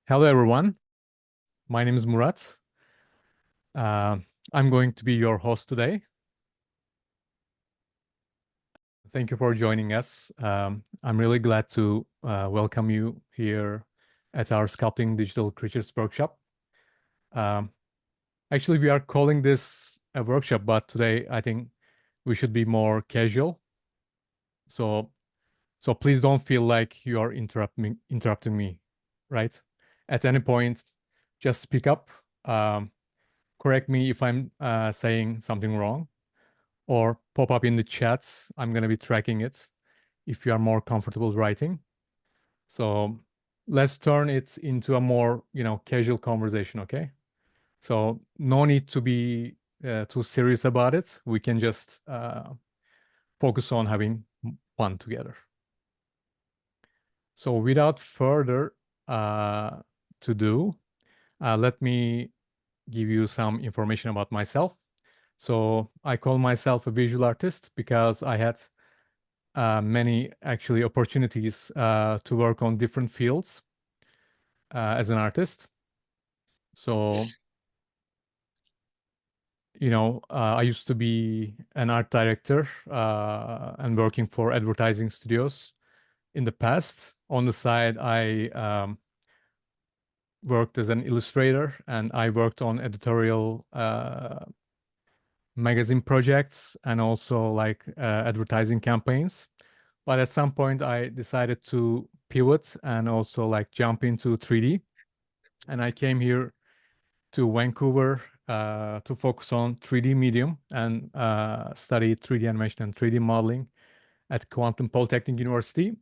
Hello, everyone. My name is Murat. Uh, I'm going to be your host today. Thank you for joining us. I'm really glad to welcome you here at our Sculpting Digital Creatures workshop. Um, Actually, we are calling this a workshop, but today I think we should be more casual. So, so please don't feel like you are interrupting me, right? At any point, just speak up. Um, Correct me if I'm saying something wrong, or pop up in the chat. I'm going to be tracking it if you are more comfortable writing. So let's turn it into a more, casual conversation, okay? So no need to be too serious about it. We can just focus on having fun together. So without further to do, let me give you some information about myself. So I call myself a visual artist because I had many actually opportunities to work on different fields as an artist. So, I used to be an art director and working for advertising studios in the past. On the side, I worked as an illustrator and I worked on editorial magazine projects and also like advertising campaigns. But at some point, I decided to pivot and also like jump into 3D. And I came here to Vancouver to focus on 3D medium and study 3D animation and 3D modeling at Quantum Polytechnic University.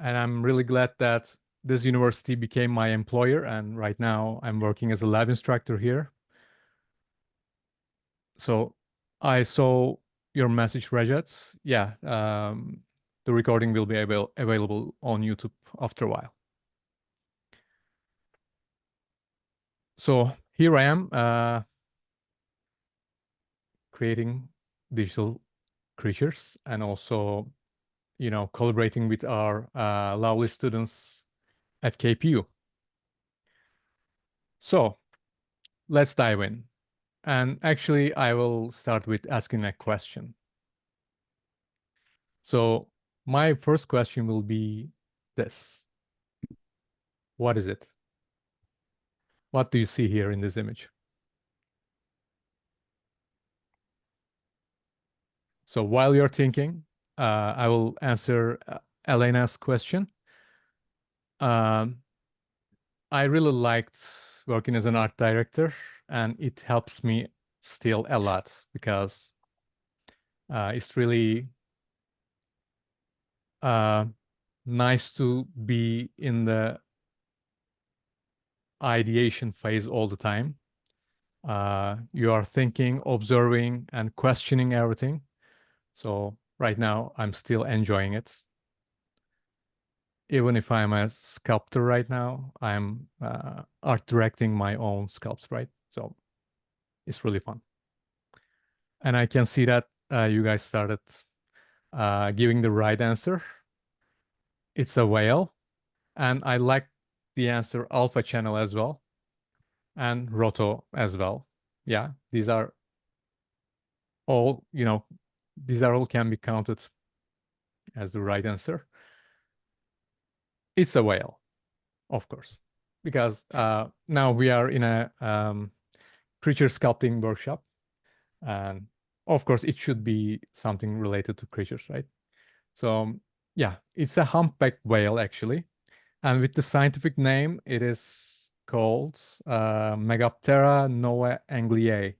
And I'm really glad that this university became my employer. And right now I'm working as a lab instructor here. So I saw your message, Rajat. Yeah, the recording will be available on YouTube after a while. So here I am creating digital creatures and also, collaborating with our lovely students at KPU. So let's dive in. And actually, I will start with asking a question. So my first question will be this. What is it? What do you see here in this image? So while you're thinking, I will answer Elena's question. Um, I really liked working as an art director, and it helps me still a lot because it's really nice to be in the ideation phase all the time. You are thinking, observing, and questioning everything. So right now, I'm still enjoying it. Even if I'm a sculptor right now, I'm art directing my own sculpts, right? So it's really fun. And I can see that you guys started giving the right answer. It's a whale. And I like the answer alpha channel as well. And roto as well. Yeah, these are all, these are all can be counted as the right answer. It's a whale, of course, because now we are in a creature sculpting workshop. And of course, it should be something related to creatures, right? So yeah, it's a humpback whale actually. And with the scientific name, it is called Megaptera noah angliae,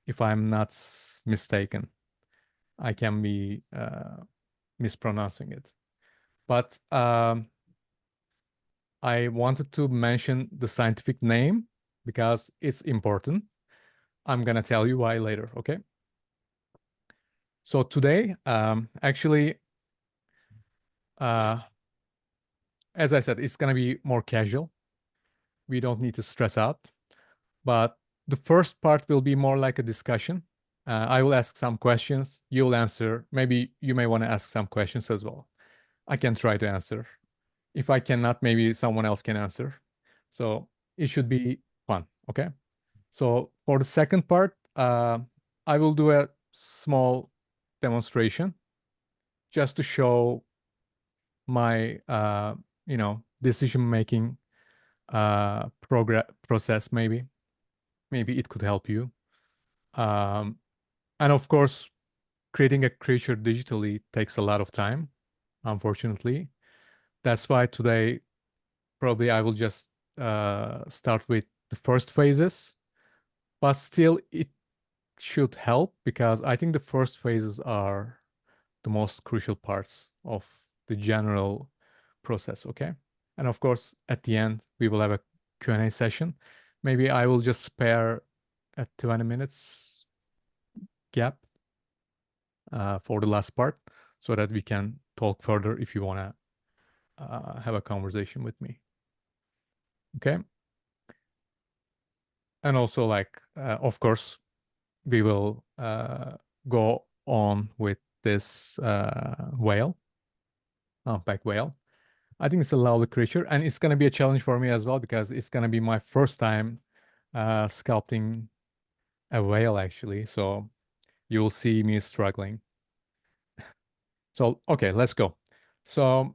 if I'm not mistaken. I can be mispronouncing it. But I wanted to mention the scientific name because it's important. I'm gonna tell you why later, okay? So today, actually, as I said, it's gonna be more casual. We don't need to stress out. But the first part will be more like a discussion. I will ask some questions, you'll answer. Maybe you may want to ask some questions as well. I can try to answer. If I cannot, maybe someone else can answer. So it should be fun. Okay. So for the second part, I will do a small demonstration just to show my, decision-making process. Maybe it could help you. Um, and of course, creating a creature digitally takes a lot of time, unfortunately. That's why today probably I will just start with the first phases, but still it should help because I think the first phases are the most crucial parts of the general process, okay? And of course, at the end, we will have a Q&A session. Maybe I will just spare a 20 minutes gap for the last part so that we can talk further if you want to have a conversation with me. Okay. And also, like, of course, we will go on with this whale, humpback whale. I think it's a lovely creature, and it's going to be a challenge for me as well because it's going to be my first time sculpting a whale, actually. So you will see me struggling. So, okay, let's go. So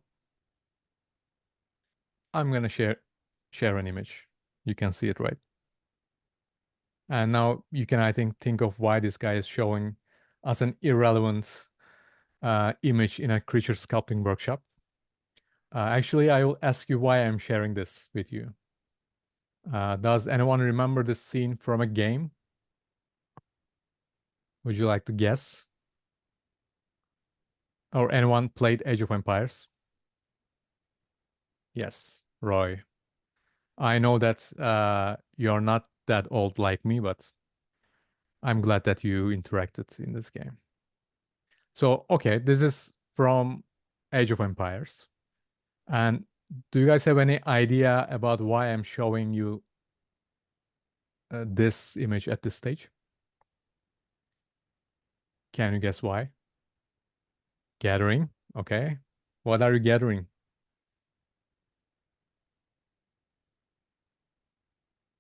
I'm going to share an image. You can see it, right? And now you can, I think of why this guy is showing us an irrelevant image in a creature sculpting workshop. Actually, I will ask you why I'm sharing this with you. Does anyone remember this scene from a game? Would you like to guess? Or anyone played Age of Empires? Yes, Roy. I know that you're not that old like me, but I'm glad that you interacted in this game. So, okay, this is from Age of Empires. And do you guys have any idea about why I'm showing you this image at this stage? Can you guess why? Gathering. Okay. What are you gathering?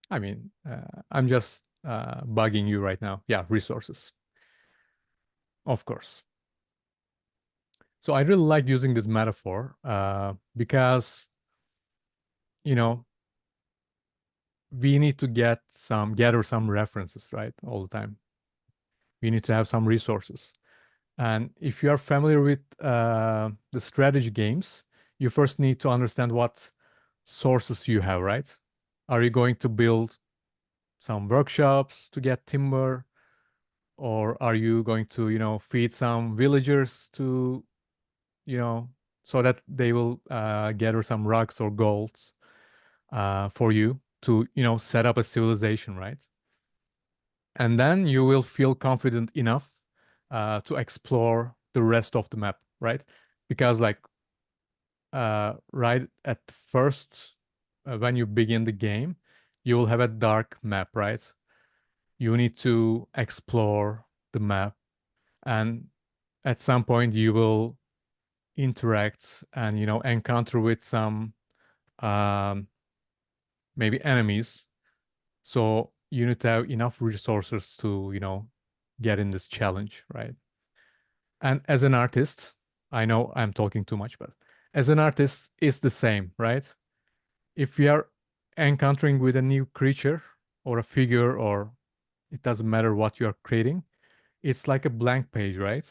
I mean, I'm just bugging you right now. Yeah, resources. Of course. So I really like using this metaphor because, you know, we need to gather some references, right? All the time. We need to have some resources. And if you are familiar with the strategy games, you first need to understand what sources you have, right? Are you going to build some workshops to get timber? Or are you going to, feed some villagers to, so that they will gather some rocks or golds for you to, set up a civilization, right? And then you will feel confident enough to explore the rest of the map, right? Because like right at first, when you begin the game, you will have a dark map, right? You need to explore the map, and at some point you will interact and encounter with some um, maybe enemies. So you need to have enough resources to get in this challenge, right? And as an artist, I know I'm talking too much, but as an artist, it's the same, right? If we are encountering with a new creature or a figure, or it doesn't matter what you are creating, it's like a blank page, right?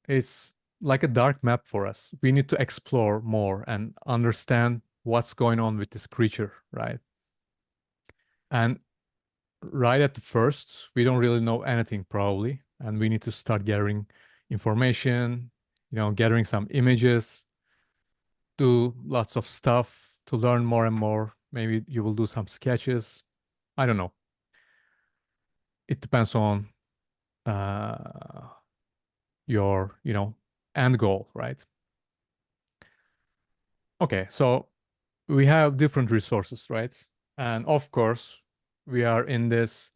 It's like a dark map for us. We need to explore more and understand what's going on with this creature, right? And right at the first, we don't really know anything probably, and we need to start gathering information, gathering some images, do lots of stuff to learn more and more. Maybe you will do some sketches. I don't know. It depends on uh, your, end goal, right? Okay, so we have different resources, right? And of course, we are in this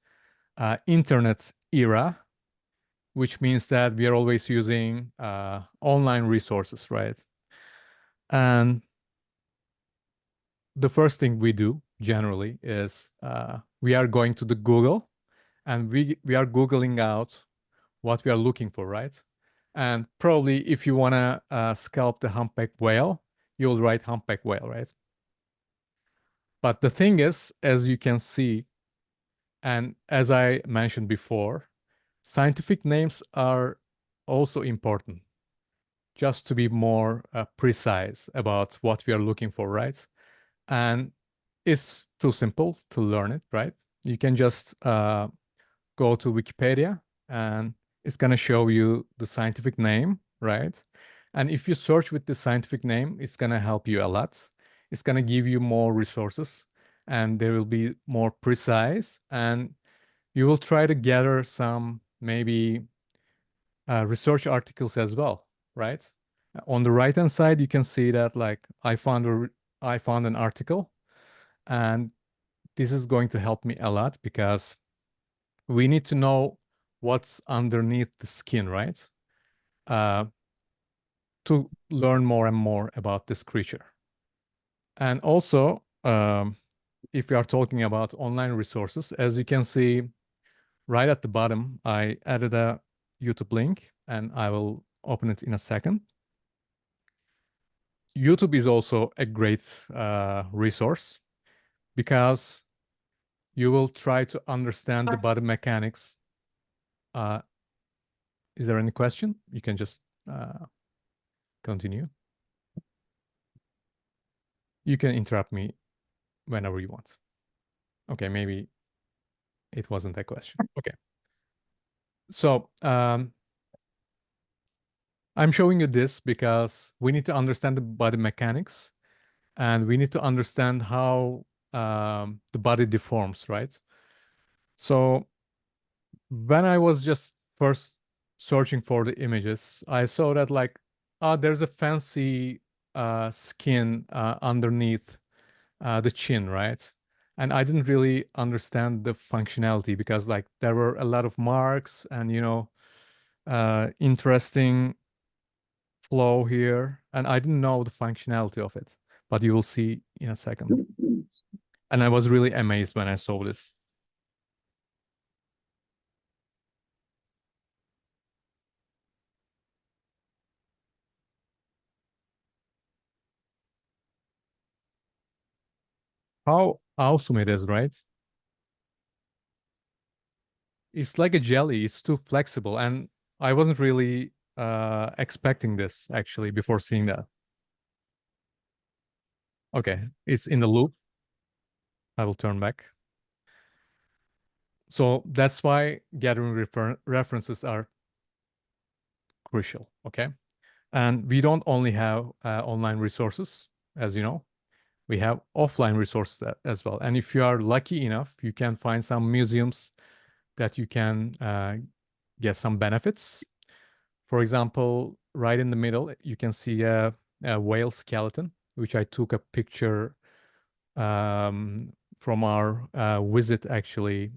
internet era, which means that we are always using online resources, right? And the first thing we do generally is we are going to the Google and we are Googling out what we are looking for, right? And probably if you want to sculpt a humpback whale, you'll write humpback whale, right? But the thing is, as you can see, and as I mentioned before, scientific names are also important, just to be more precise about what we are looking for, right? And it's too simple to learn it, right? You can just go to Wikipedia and it's going to show you the scientific name, right? And if you search with the scientific name, it's going to help you a lot. It's going to give you more resources and they will be more precise. And you will try to gather some maybe research articles as well, right? On the right hand side, you can see that like I found an article, and this is going to help me a lot because we need to know what's underneath the skin, right? Uh, to learn more and more about this creature. And also, if we are talking about online resources, as you can see right at the bottom, I added a YouTube link and I will open it in a second. YouTube is also a great resource because you will try to understand the body mechanics. Is there any question? You can just continue. You can interrupt me whenever you want. Okay, maybe it wasn't a question. Okay. So I'm showing you this because we need to understand the body mechanics and we need to understand how the body deforms, right? So when I was just first searching for the images, I saw that like, there's a fancy skin underneath the chin, right? And I didn't really understand the functionality because like there were a lot of marks and interesting flow here, and I didn't know the functionality of it, but you will see in a second. And I was really amazed when I saw this. How awesome it is, right? It's like a jelly. It's too flexible, and I wasn't really expecting this actually before seeing that. Okay, it's in the loop. I will turn back. So that's why gathering references are crucial, okay? And we don't only have online resources, as you know, we have offline resources as well. And if you are lucky enough, you can find some museums that you can get some benefits. For example, right in the middle, you can see a whale skeleton, which I took a picture from our visit actually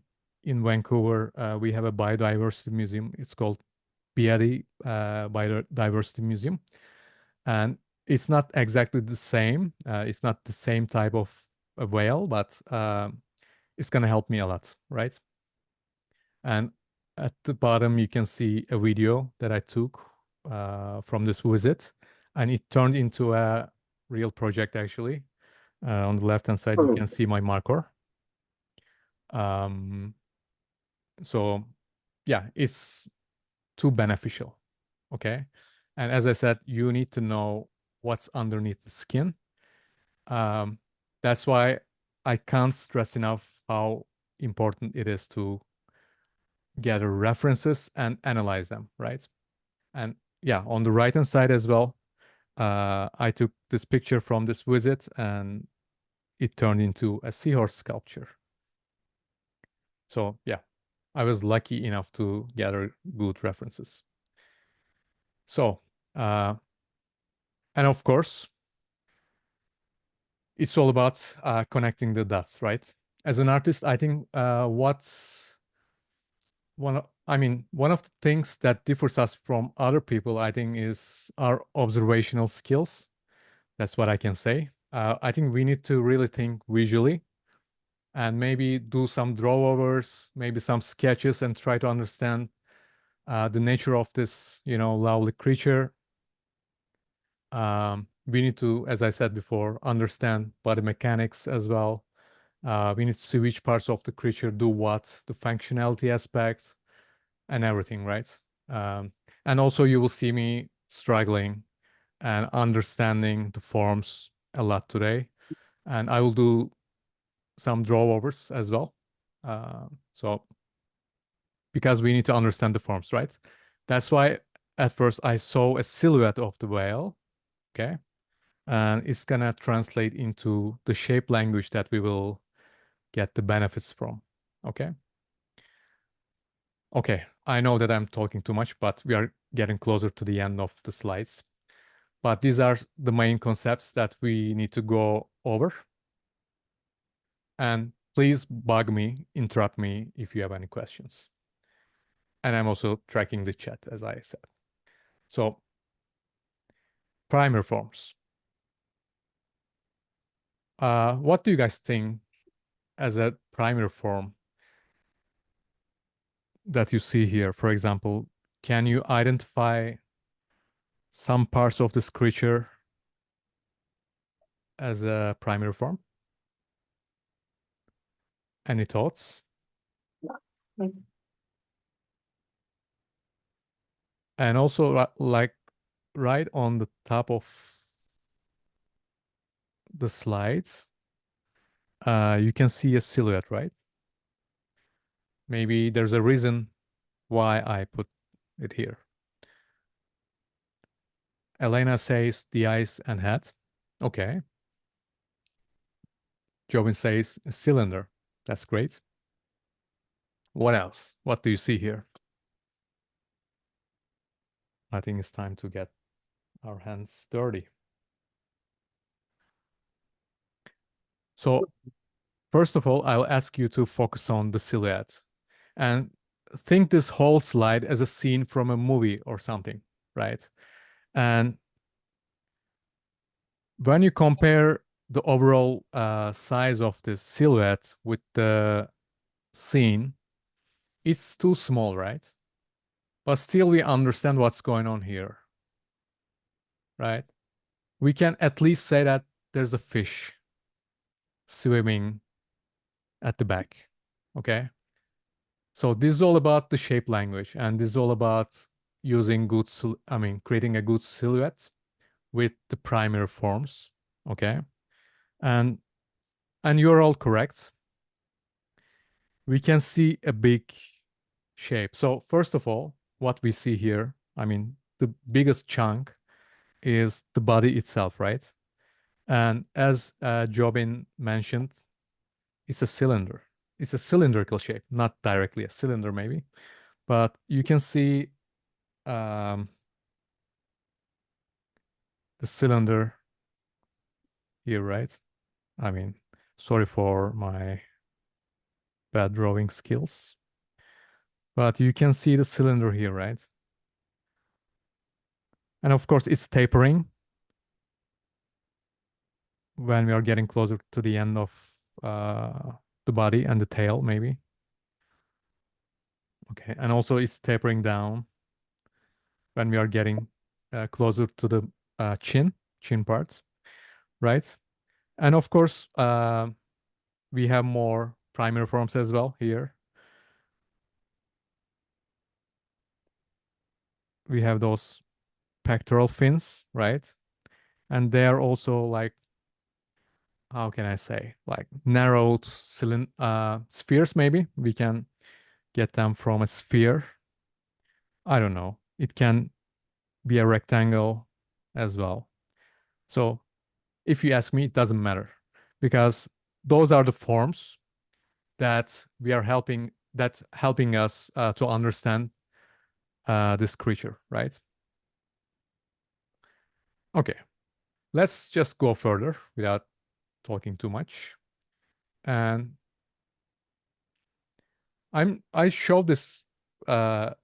in Vancouver. We have a biodiversity museum. It's called Biadi Biodiversity Museum. And it's not exactly the same. It's not the same type of a whale, but it's going to help me a lot, right? And at the bottom, you can see a video that I took from this visit, and it turned into a real project actually. On the left-hand side, you can see my marker. So yeah, it's too beneficial, okay? And as I said, you need to know what's underneath the skin. That's why I can't stress enough how important it is to gather references and analyze them, right? And yeah, on the right-hand side as well, I took this picture from this visit and it turned into a seahorse sculpture. So yeah, I was lucky enough to gather good references. So, and of course, it's all about connecting the dots, right? As an artist, I think one of the things that differs us from other people, I think, is our observational skills. That's what I can say. I think we need to really think visually and maybe do some drawovers, maybe some sketches, and try to understand the nature of this, lovely creature. We need to, as I said before, understand body mechanics as well. We need to see which parts of the creature do what, the functionality aspects, and everything, right? And also you will see me struggling and understanding the forms a lot today. And I will do some drawovers as well. So because we need to understand the forms, right? That's why at first I saw a silhouette of the whale, okay? And it's gonna translate into the shape language that we will get the benefits from, okay? Okay, I know that I'm talking too much, but we are getting closer to the end of the slides. But these are the main concepts that we need to go over. And please bug me, interrupt me if you have any questions. And I'm also tracking the chat, as I said. So, primer forms. What do you guys think as a primer form that you see here? For example, can you identify some parts of this creature as a primary form? Any thoughts? And also, like right on the top of the slides, you can see a silhouette, right? Maybe there's a reason why I put it here. Elena says the eyes and head. Okay. Jobin says a cylinder. That's great. What else? What do you see here? I think it's time to get our hands dirty. So first of all, I'll ask you to focus on the silhouette and think this whole slide as a scene from a movie or something, right? And when you compare the overall size of this silhouette with the scene, it's too small, right? But still we understand what's going on here, right? We can at least say that there's a fish swimming at the back, okay? So this is all about the shape language, and this is all about using creating a good silhouette with the primary forms, okay? And you're all correct. We can see a big shape. So first of all, what we see here, the biggest chunk is the body itself, right? And as Jobin mentioned, it's a cylinder. It's a cylindrical shape, not directly a cylinder maybe, but you can see the cylinder here, right? Sorry for my bad drawing skills, but you can see the cylinder here, right? And of course, it's tapering when we are getting closer to the end of the body and the tail, maybe. Okay, and also it's tapering down when we are getting closer to the chin parts, right? And of course, we have more primary forms as well here. We have those pectoral fins, right? And they are also like, how can I say, like narrowed spheres, maybe. We can get them from a sphere. I don't know. It can be a rectangle as well. So if you ask me, it doesn't matter because those are the forms that helping us to understand this creature, right? Okay, let's just go further without talking too much. And I showed this at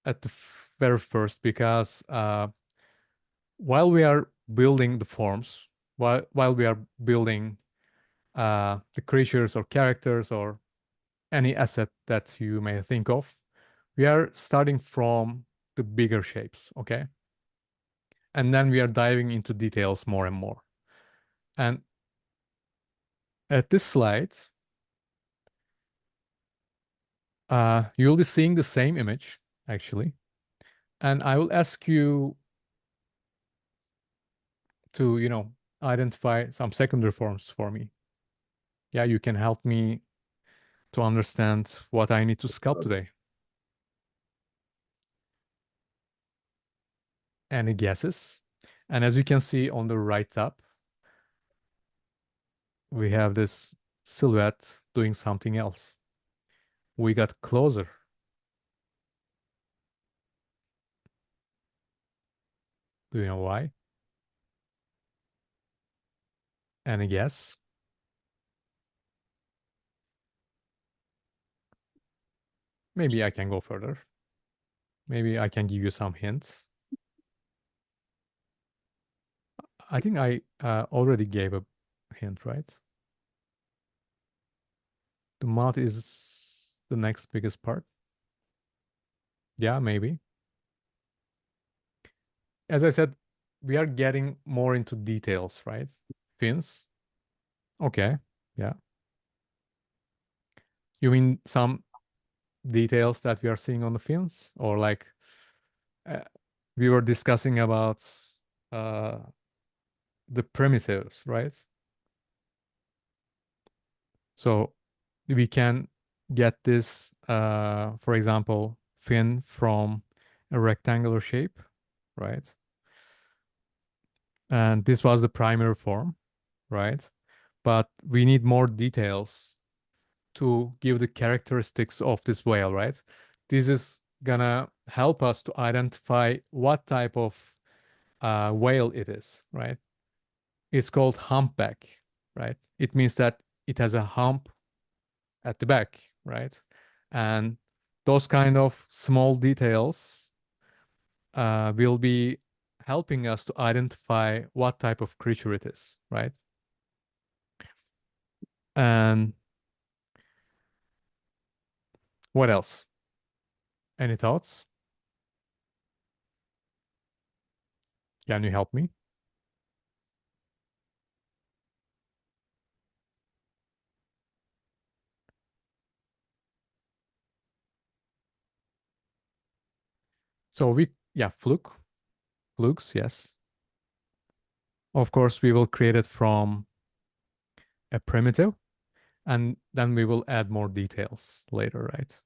the very first because while we are building the forms, while we are building the creatures or characters or any asset that you may think of, we are starting from the bigger shapes, okay? And then we are diving into details more and more. And at this slide, you'll be seeing the same image, actually. And I will ask you to, identify some secondary forms for me. Yeah, you can help me to understand what I need to sculpt today. Any guesses? And as you can see on the right top, we have this silhouette doing something else. We got closer. Do you know why? Any guess? Maybe I can go further. Maybe I can give you some hints. I think I already gave a hint, right? The mouth is the next biggest part. Yeah, maybe. As I said, we are getting more into details, right? Fins. Okay. Yeah. You mean some details that we are seeing on the fins? Or like uh, we were discussing about uh, the primitives, right? So we can get this, for example, fin from a rectangular shape, right? And this was the primary form, right? But we need more details to give the characteristics of this whale, right? This is gonna help us to identify what type of whale it is, right? It's called humpback, right? It means that it has a hump at the back, right? And those kind of small details will be helping us to identify what type of creature it is, right? And what else? Any thoughts? Can you help me? So yeah, flukes, yes. Of course, we will create it from a primitive, and then we will add more details later, right?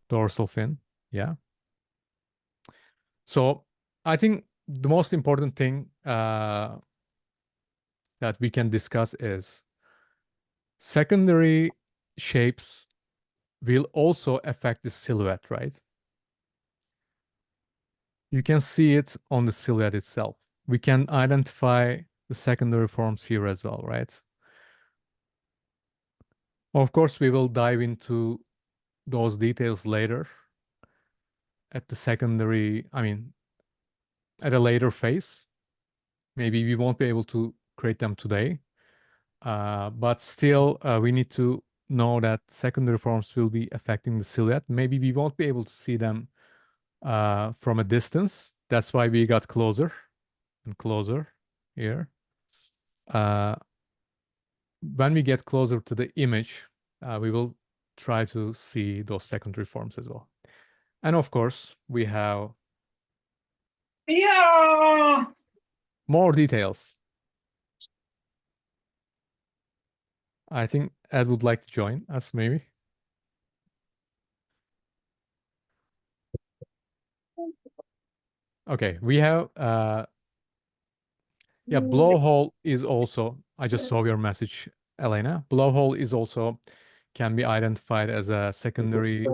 Dorsal fin, yeah. So I think the most important thing that we can discuss is secondary shapes will also affect the silhouette, right? You can see it on the silhouette itself. We can identify the secondary forms here as well, right? Of course, we will dive into those details later at the secondary, at a later phase. Maybe we won't be able to create them today, but still we need to know that secondary forms will be affecting the silhouette. Maybe we won't be able to see them from a distance. That's why we got closer and closer here. When we get closer to the image, we will try to see those secondary forms as well. And of course, we have more details. I think Ed would like to join us, maybe. Okay, we have yeah, blowhole is also, I just saw your message, Elena. Blowhole is also can be identified as a secondary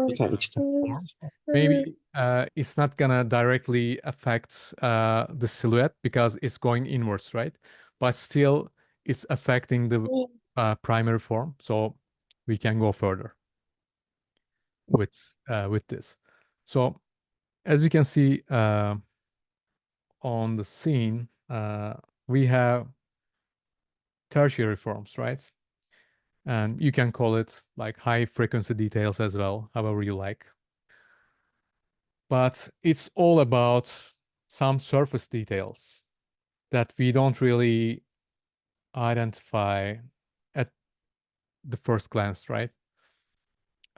form. Maybe it's not gonna directly affect the silhouette because it's going inwards, right? But still, it's affecting the primary form, so we can go further with this. So as you can see, on the scene, we have tertiary forms, right? And you can call it like high frequency details as well, however you like. But it's all about some surface details that we don't really identify at the first glance, right?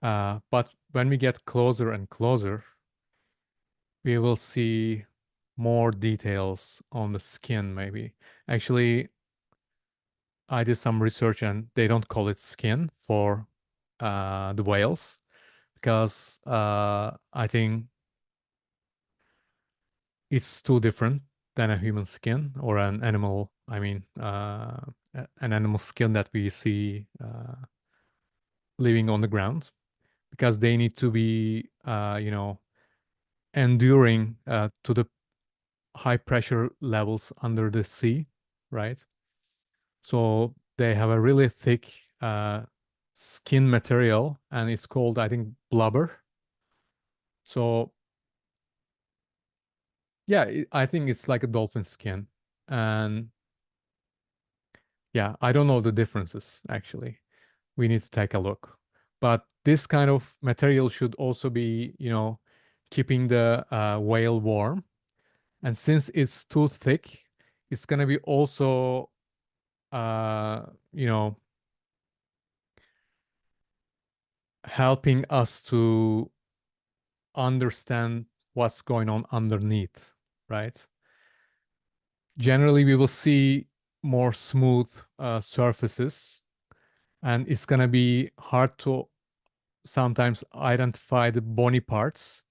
But when we get closer and closer, we will see more details on the skin, maybe. Actually, I did some research and they don't call it skin for the whales because I think it's too different than a human skin or an animal. I mean, an animal skin that we see living on the ground because they need to be, enduring to the high pressure levels under the sea, right? So they have a really thick skin material, and it's called, I think, blubber. So yeah, I think it's like a dolphin skin, and yeah, I don't know the differences actually. We need to take a look. But this kind of material should also be, keeping the whale warm. And since it's too thick, it's gonna be also, uh, you know, helping us to understand what's going on underneath, right? Generally, we will see more smooth surfaces, and it's gonna be hard to sometimes identify the bony parts.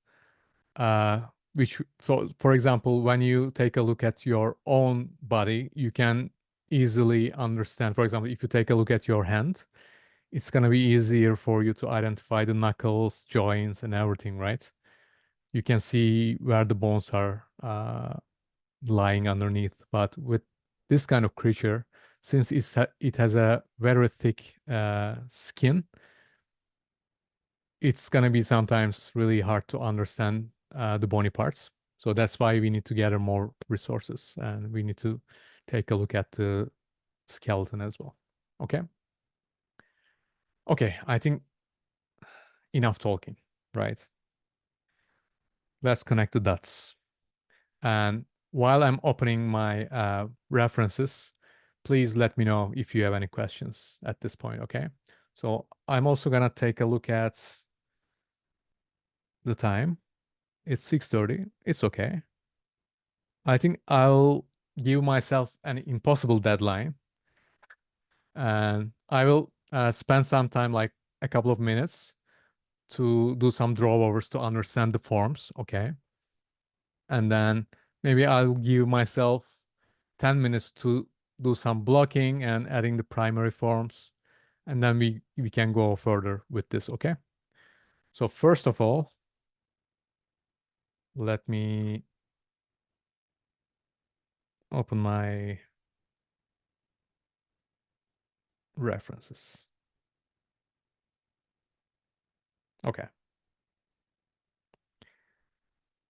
Which, so for example, when you take a look at your own body, you can easily understand. For example, if you take a look at your hand, it's gonna be easier for you to identify the knuckles, joints, and everything, right? You can see where the bones are lying underneath. But with this kind of creature, since it has a very thick skin, it's gonna be sometimes really hard to understand the bony parts. So that's why we need to gather more resources and we need to take a look at the skeleton as well. Okay. Okay, I think enough talking, right? Let's connect the dots. And while I'm opening my references, please let me know if you have any questions at this point, okay? So I'm also gonna take a look at the time. It's 6:30. It's okay. I think I'll give myself an impossible deadline, and I will spend some time, like a couple of minutes, to do some drawovers to understand the forms, okay? And then maybe I'll give myself 10 minutes to do some blocking and adding the primary forms, and then we can go further with this, okay? So first of all, let me open my references. Okay.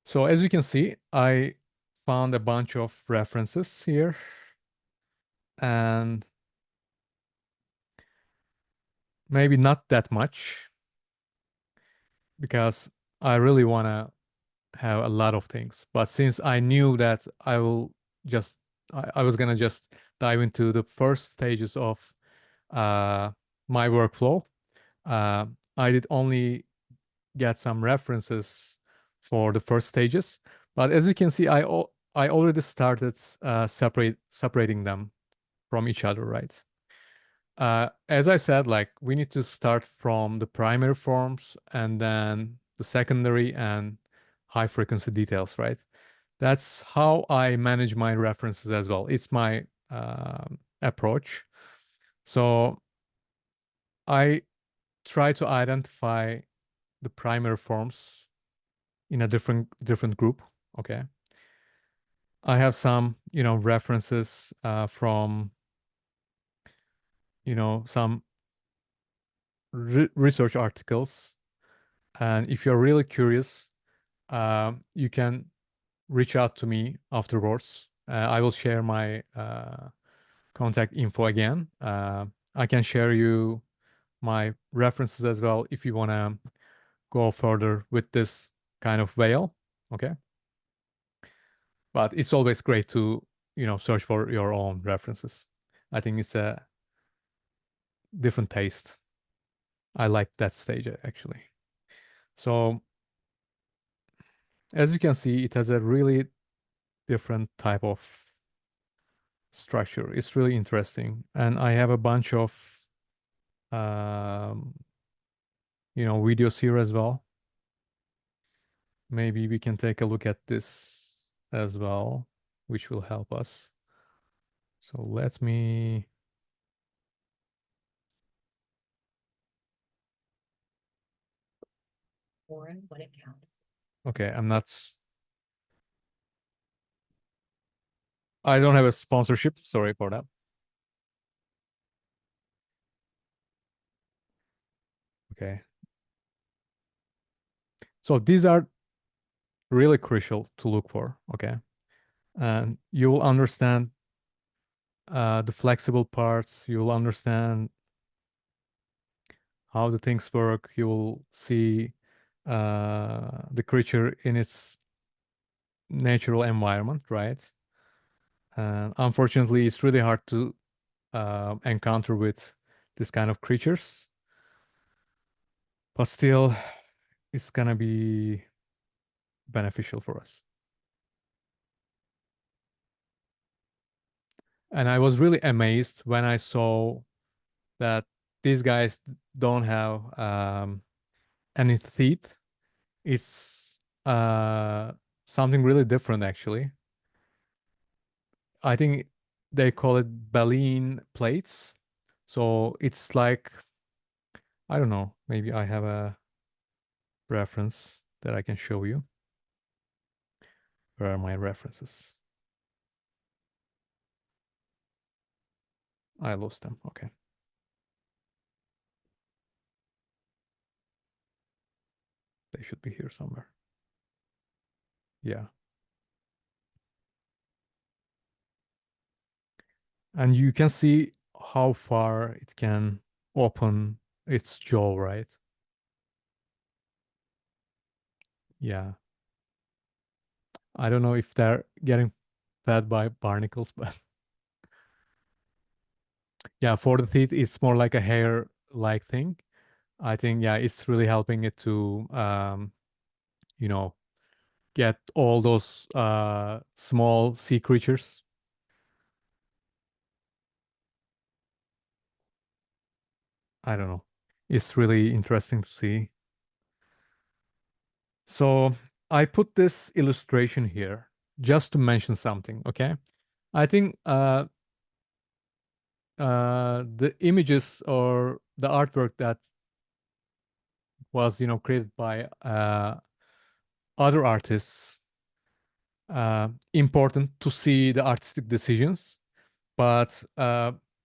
So as you can see, I found a bunch of references here, and maybe not that much because I really want to have a lot of things. But since I knew that just I was gonna just dive into the first stages of uh, my workflow, uh, I did only get some references for the first stages. But as you can see, I already started separating them from each other, right? As I said, like we need to start from the primary forms and then the secondary and high frequency details, right? That's how I manage my references as well. It's my approach. So I try to identify the primary forms in a different group. Okay. I have some, references from, some research articles. And if you're really curious, you can reach out to me afterwards. I will share my contact info again. I can share you my references as well if you want to go further with this kind of veil. Okay. But it's always great to, search for your own references. I think it's a different taste. I like that stage actually. So as you can see, it has a really different type of structure. It's really interesting. And I have a bunch of, um, videos here as well. Maybe we can take a look at this as well, which will help us. So let me. Warren, when it counts. Okay, I don't have a sponsorship. Sorry for that. Okay. So these are really crucial to look for. Okay. And you will understand the flexible parts. You will understand how the things work. You will see the creature in its natural environment, right? And unfortunately, it's really hard to encounter with this kind of creatures. But still, it's gonna be beneficial for us. And I was really amazed when I saw that these guys don't have any teeth. It's something really different, actually. I think they call it baleen plates. So it's like, I don't know, maybe I have a reference that I can show you. Where are my references? I lost them. Okay. They should be here somewhere. Yeah. And you can see how far it can open its jaw, right? Yeah. I don't know if they're getting fed by barnacles, but yeah, for the teeth, it's more like a hair-like thing. I think, yeah, it's really helping it to, you know, get all those small sea creatures. I don't know. It's really interesting to see. So I put this illustration here just to mention something, okay? I think the images or the artwork that was, created by other artists, important to see the artistic decisions, but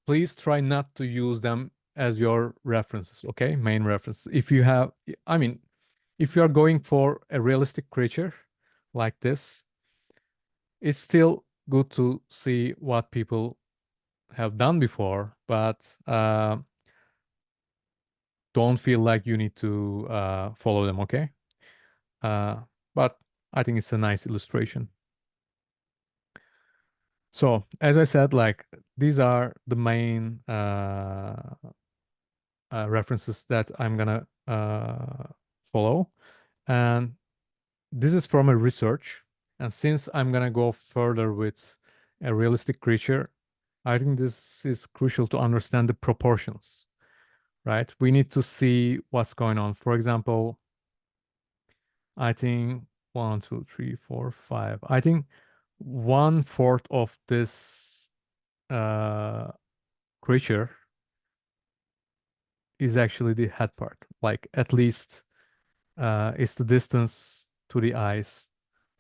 please try not to use them as your references, okay? Main reference. If you have, I mean, if you are going for a realistic creature like this, it's still good to see what people have done before, but don't feel like you need to follow them, okay? Uh, but I think it's a nice illustration. So, as I said, like these are the main references that I'm gonna follow. And this is from a research. And since I'm gonna go further with a realistic creature, I think this is crucial to understand the proportions, right? We need to see what's going on. For example, I think 1, 2, 3, 4, 5. I think 1/4 of this uh, creature is actually the head part. Like at least it's the distance to the eyes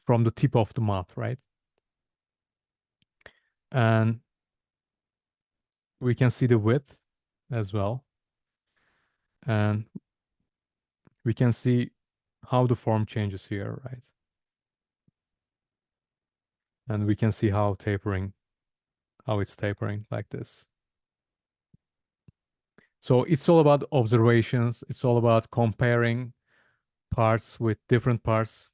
from the tip of the mouth, right? And we can see the width as well. And we can see how the form changes here, right? And we can see how it's tapering like this. So it's all about observations. It's all about comparing parts with different parts,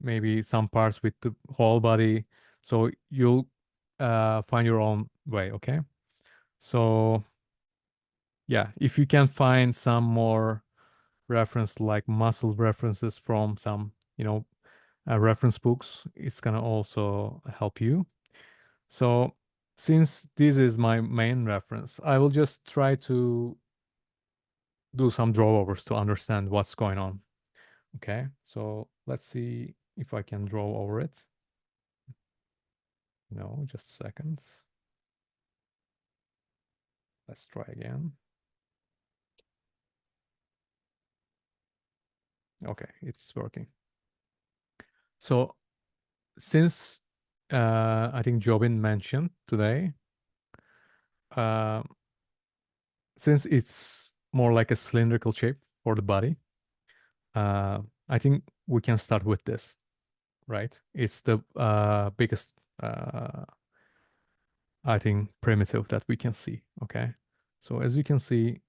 maybe some parts with the whole body. So you'll find your own way, okay? So yeah, if you can find some more reference like muscle references from some, reference books, it's gonna also help you. So since this is my main reference, I will just try to do some drawovers to understand what's going on. Okay, so let's see if I can draw over it. No, just seconds. Let's try again. Okay, it's working. So since I think Jobin mentioned today, uh, since it's more like a cylindrical shape for the body, uh, I think we can start with this, right? It's the biggest, I think, primitive that we can see. Okay, so as you can see,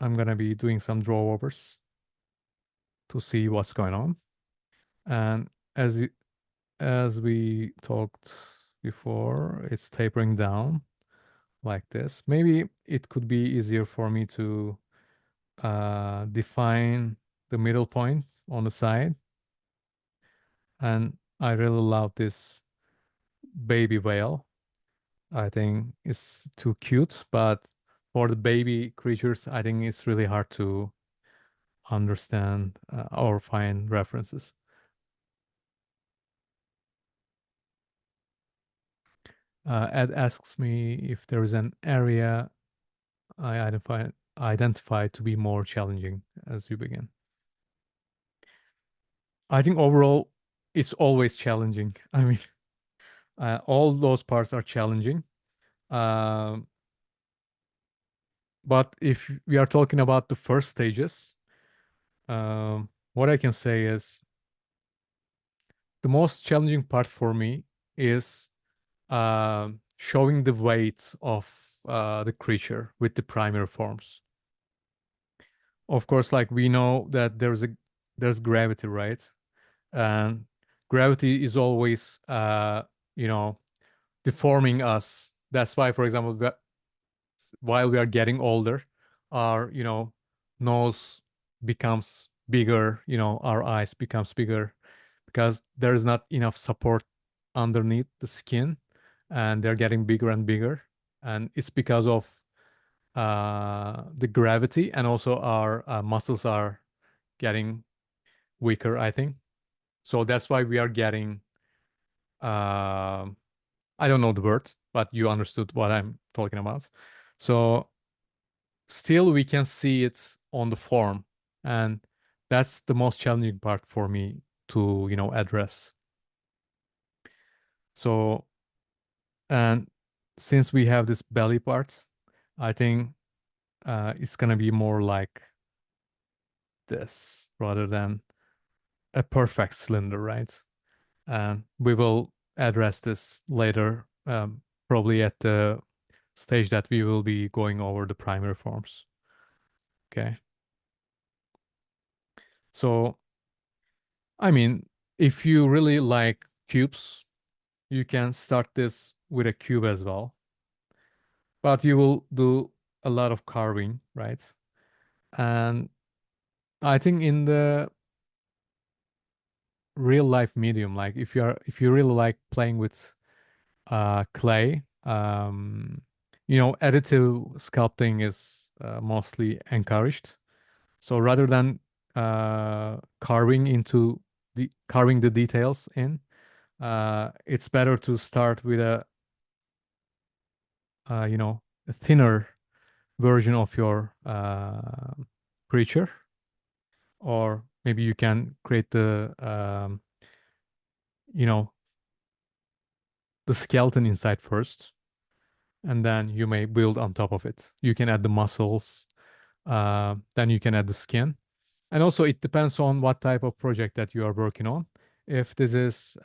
I'm gonna be doing some drawovers to see what's going on, and as we talked before, it's tapering down like this. Maybe it could be easier for me to define the middle point on the side. And I really love this baby whale. I think it's too cute, but for the baby creatures, I think it's really hard to understand or find references. Ed asks me if there is an area I identify to be more challenging as you begin. I think overall, it's always challenging. I mean, all those parts are challenging. Um, but if we are talking about the first stages, what I can say is the most challenging part for me is showing the weight of the creature with the primary forms. Of course, like we know that there's gravity, right? And gravity is always you know deforming us. That's why, for example, while we are getting older, our nose becomes bigger, our eyes becomes bigger because there is not enough support underneath the skin, and they're getting bigger and bigger, and it's because of the gravity, and also our muscles are getting weaker, I think. So that's why we are getting uh, I don't know the word, but you understood what I'm talking about. So still we can see it on the form, and that's the most challenging part for me to address. So, and since we have this belly part, I think it's gonna be more like this rather than a perfect cylinder, right? And we will address this later, probably at the stage that we will be going over the primary forms. Okay. So, I mean, if you really like cubes, you can start this with a cube as well. But you will do a lot of carving, right? And I think in the real life medium, like if you really like playing with clay, additive sculpting is mostly encouraged. So rather than carving the details in, it's better to start with a thinner version of your creature, or maybe you can create you know, the skeleton inside first, and then you may build on top of it. You can add the muscles, then you can add the skin. And also, it depends on what type of project that you are working on. If this is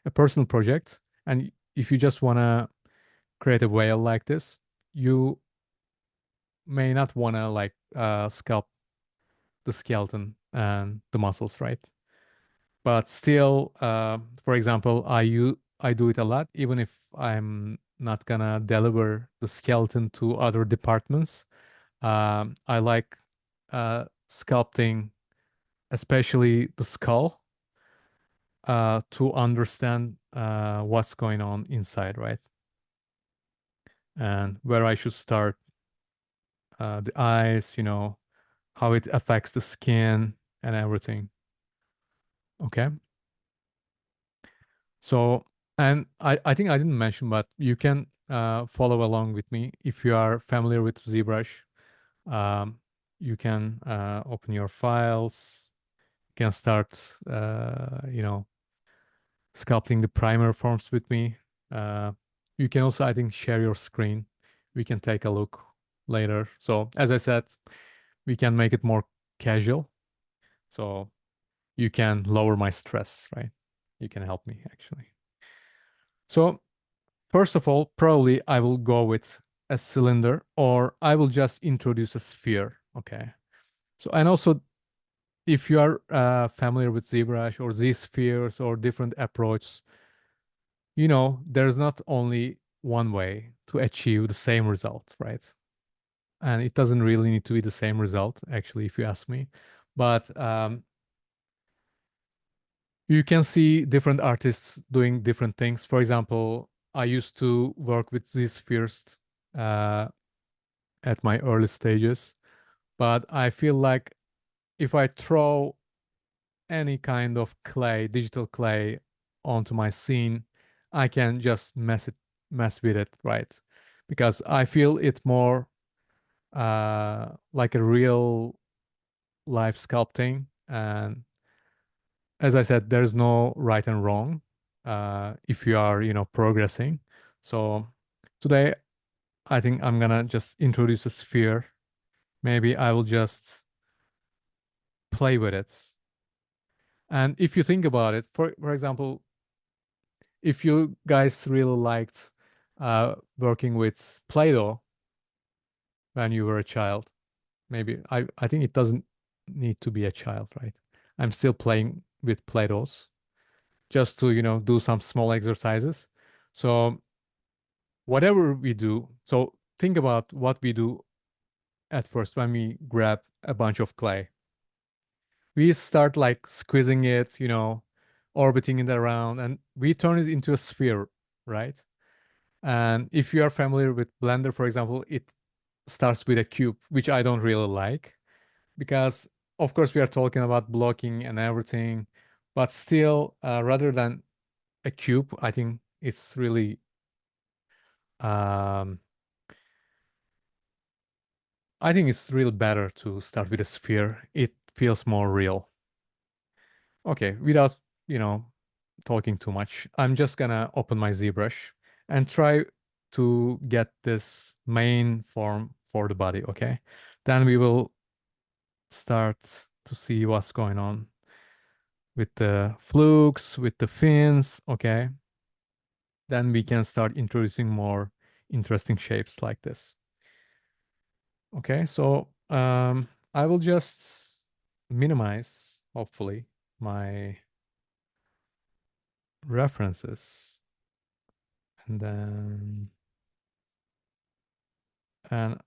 a personal project, and if you just want to create a whale like this, you may not want to like sculpt the skeleton and the muscles, right? But still, for example, I do it a lot, even if I'm not gonna deliver the skeleton to other departments. I like sculpting, especially the skull, to understand what's going on inside, right? And where I should start, the eyes, how it affects the skin and everything. Okay. So, and I think I didn't mention, but you can follow along with me if you are familiar with ZBrush. Um, you can open your files. You can start, sculpting the primer forms with me. Uh, you can also, I think, share your screen. We can take a look later. So, as I said, we can make it more casual. So you can lower my stress, right? You can help me actually. So first of all, probably I will go with a cylinder, or I will just introduce a sphere. Okay. So, and also if you are familiar with ZBrush or Z-spheres or different approaches, there's not only one way to achieve the same result, right? And it doesn't really need to be the same result, actually, if you ask me. But you can see different artists doing different things. For example, I used to work with Z-spheres uh, at my early stages, but I feel like if I throw any kind of clay, digital clay, onto my scene, I can just mess with it, right? Because I feel it more like a real life sculpting. And as I said, there's no right and wrong if you are, progressing. So today, I think I'm gonna just introduce a sphere. Maybe I will just play with it. And if you think about it, for example, if you guys really liked working with Play-Doh when you were a child, maybe I think it doesn't need to be a child, right? I'm still playing with Play-Dohs just to, do some small exercises. So whatever we do, so think about what we do at first when we grab a bunch of clay. We start like squeezing it, orbiting it around, and we turn it into a sphere, right? And if you are familiar with Blender, for example, it starts with a cube, which I don't really like because, of course, we are talking about blocking and everything, but still, rather than a cube, I think it's really, um, I think it's really better to start with a sphere. It feels more real. Okay, without, you know, talking too much, I'm just gonna open my ZBrush and try to get this main form for the body, okay? Then we will start to see what's going on with the flukes, with the fins, okay? Then we can start introducing more interesting shapes like this. Okay, so I will just minimize, hopefully, my references. And then, and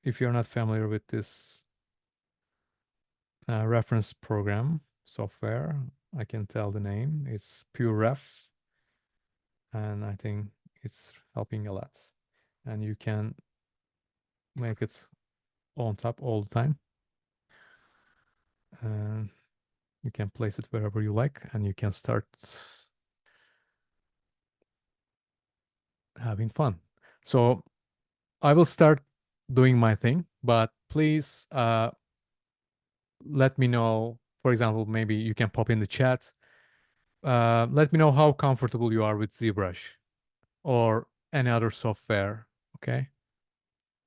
if you're not familiar with this reference program software, I can tell the name. It's PureRef, and I think it's helping a lot. And you can make it on top all the time. And you can place it wherever you like, and you can start having fun. So I will start doing my thing, but please let me know. For example, maybe you can pop in the chat. Let me know how comfortable you are with ZBrush or any other software. Okay.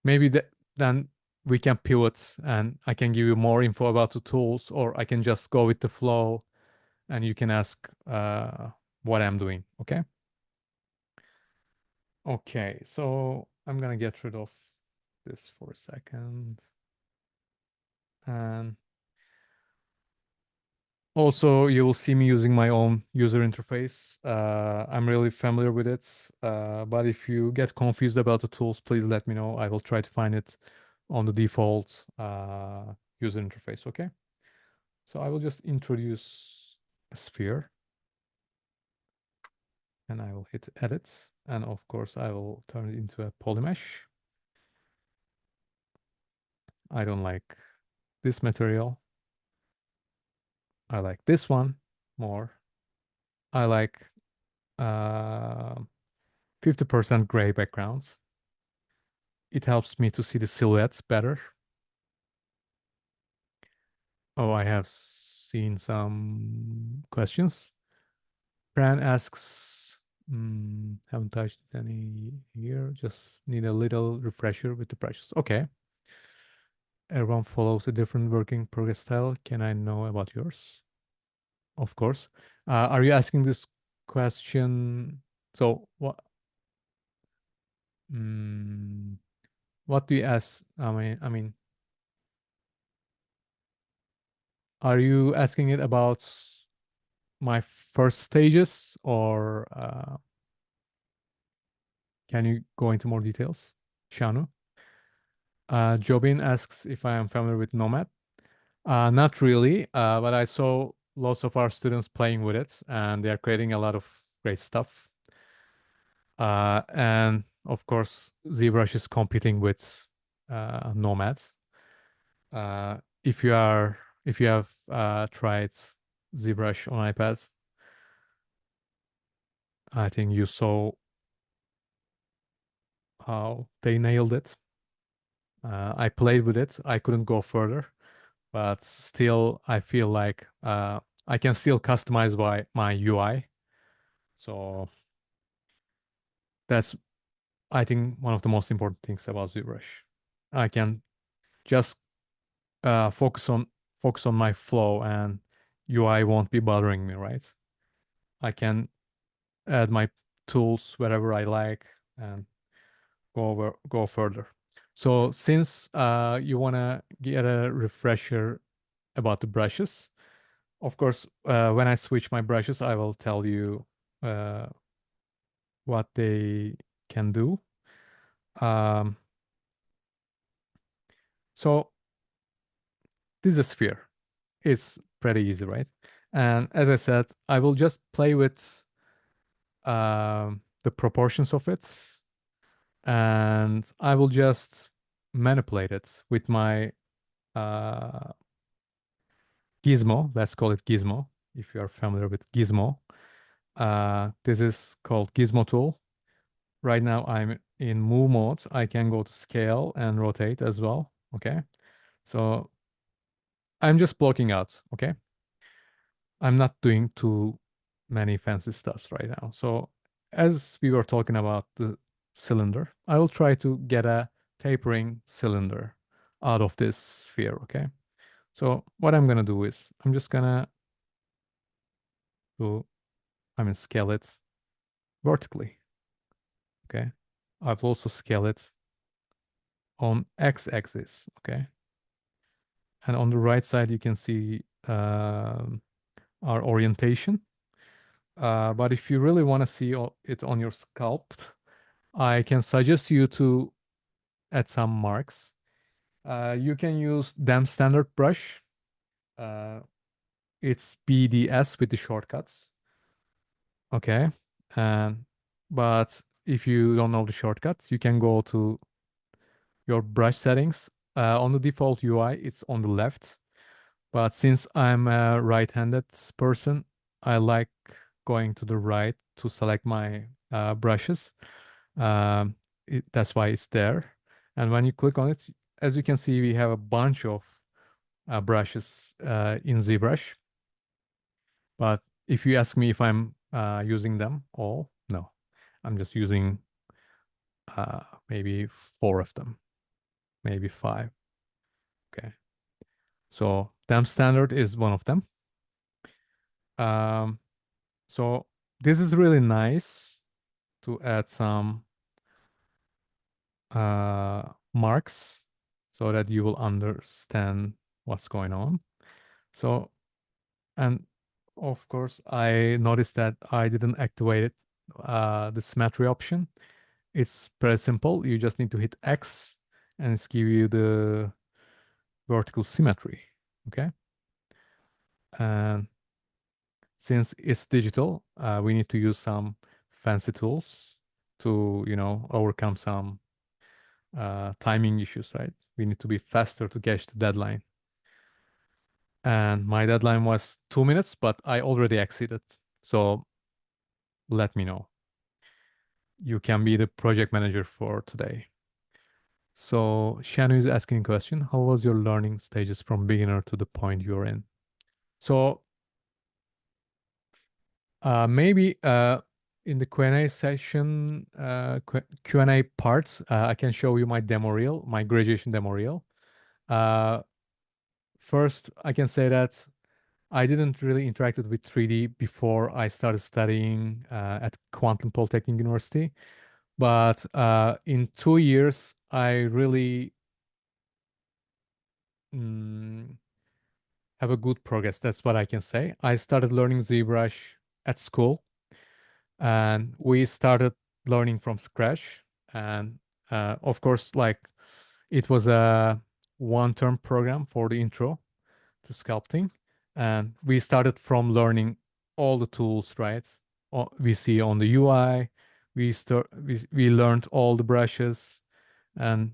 Maybe then we can pivot and I can give you more info about the tools, or I can just go with the flow and you can ask what I'm doing. Okay. Okay, so I'm gonna get rid of this for a second. And also, you will see me using my own user interface. I'm really familiar with it. But if you get confused about the tools, please let me know. I will try to find it on the default user interface, okay? So I will just introduce a sphere and I will hit edit. And of course, I will turn it into a polymesh. I don't like this material. I like this one more. I like 50% gray background. It helps me to see the silhouettes better. Oh, I have seen some questions. Fran asks, haven't touched any here. Just need a little refresher with the brushes. Okay. Everyone follows a different working progress style. Can I know about yours? Of course. Are you asking this question? So mm, what do you ask? I mean, are you asking it about my first stages, or can you go into more details, Shanu? Jobin asks if I am familiar with Nomad. Not really, but I saw lots of our students playing with it, and they are creating a lot of great stuff. And of course, ZBrush is competing with Nomad. If you have tried ZBrush on iPad, I think you saw how they nailed it. I played with it. I couldn't go further, but still, I feel like I can still customize my UI. So that's, I think, one of the most important things about ZBrush. I can just focus on my flow, and UI won't be bothering me, right? I can add my tools wherever I like and go further. So since you wanna get a refresher about the brushes, of course, when I switch my brushes, I will tell you uh, what they can do. Um, so this is a sphere. It's pretty easy, right? And as I said, I will just play with the proportions of it, and I will just manipulate it with my uh, gizmo. Let's call it gizmo, if you are familiar with gizmo. This is called gizmo tool. Right now I'm in move mode. I can go to scale and rotate as well. Okay. So I'm just blocking out. Okay. I'm not doing too many fancy stuffs right now. So as we were talking about the cylinder, I will try to get a tapering cylinder out of this sphere. Okay. So what I'm gonna do is I'm just gonna do, scale it vertically. Okay. I've also scale it on x-axis. Okay. And on the right side, you can see our orientation. But if you really want to see it on your sculpt, I can suggest you to add some marks. You can use Damn Standard Brush. Uh, it's BDS with the shortcuts. Okay. And but if you don't know the shortcuts, you can go to your brush settings. On the default UI, it's on the left. But since I'm a right-handed person, I like going to the right to select my brushes. Um, that's why it's there. And when you click on it, as you can see, we have a bunch of brushes in ZBrush. But if you ask me if I'm using them all, no. I'm just using maybe 4 of them, maybe 5. Okay. So Damn Standard is one of them. Um, so this is really nice to add some marks so that you will understand what's going on. So, and of course, I noticed that I didn't activate it, the symmetry option. It's pretty simple. You just need to hit X and it's give you the vertical symmetry. Okay. And since it's digital, we need to use some fancy tools to, overcome some timing issues, right? We need to be faster to catch the deadline. And my deadline was 2 minutes, but I already exceeded. So let me know. You can be the project manager for today. So Shanu is asking a question. How was your learning stages from beginner to the point you're in? So maybe in the Q&A session, Q&A parts, I can show you my demo reel, my graduation demo reel. First, I can say that I didn't really interacted with 3D before I started studying at Quantum Polytechnic University. But in 2 years, I really have a good progress. That's what I can say. I started learning ZBrush at school, and we started learning from scratch. And of course, like it was a one-term program for the intro to sculpting, and we started from learning all the tools, right? We see on the UI. We learned all the brushes, and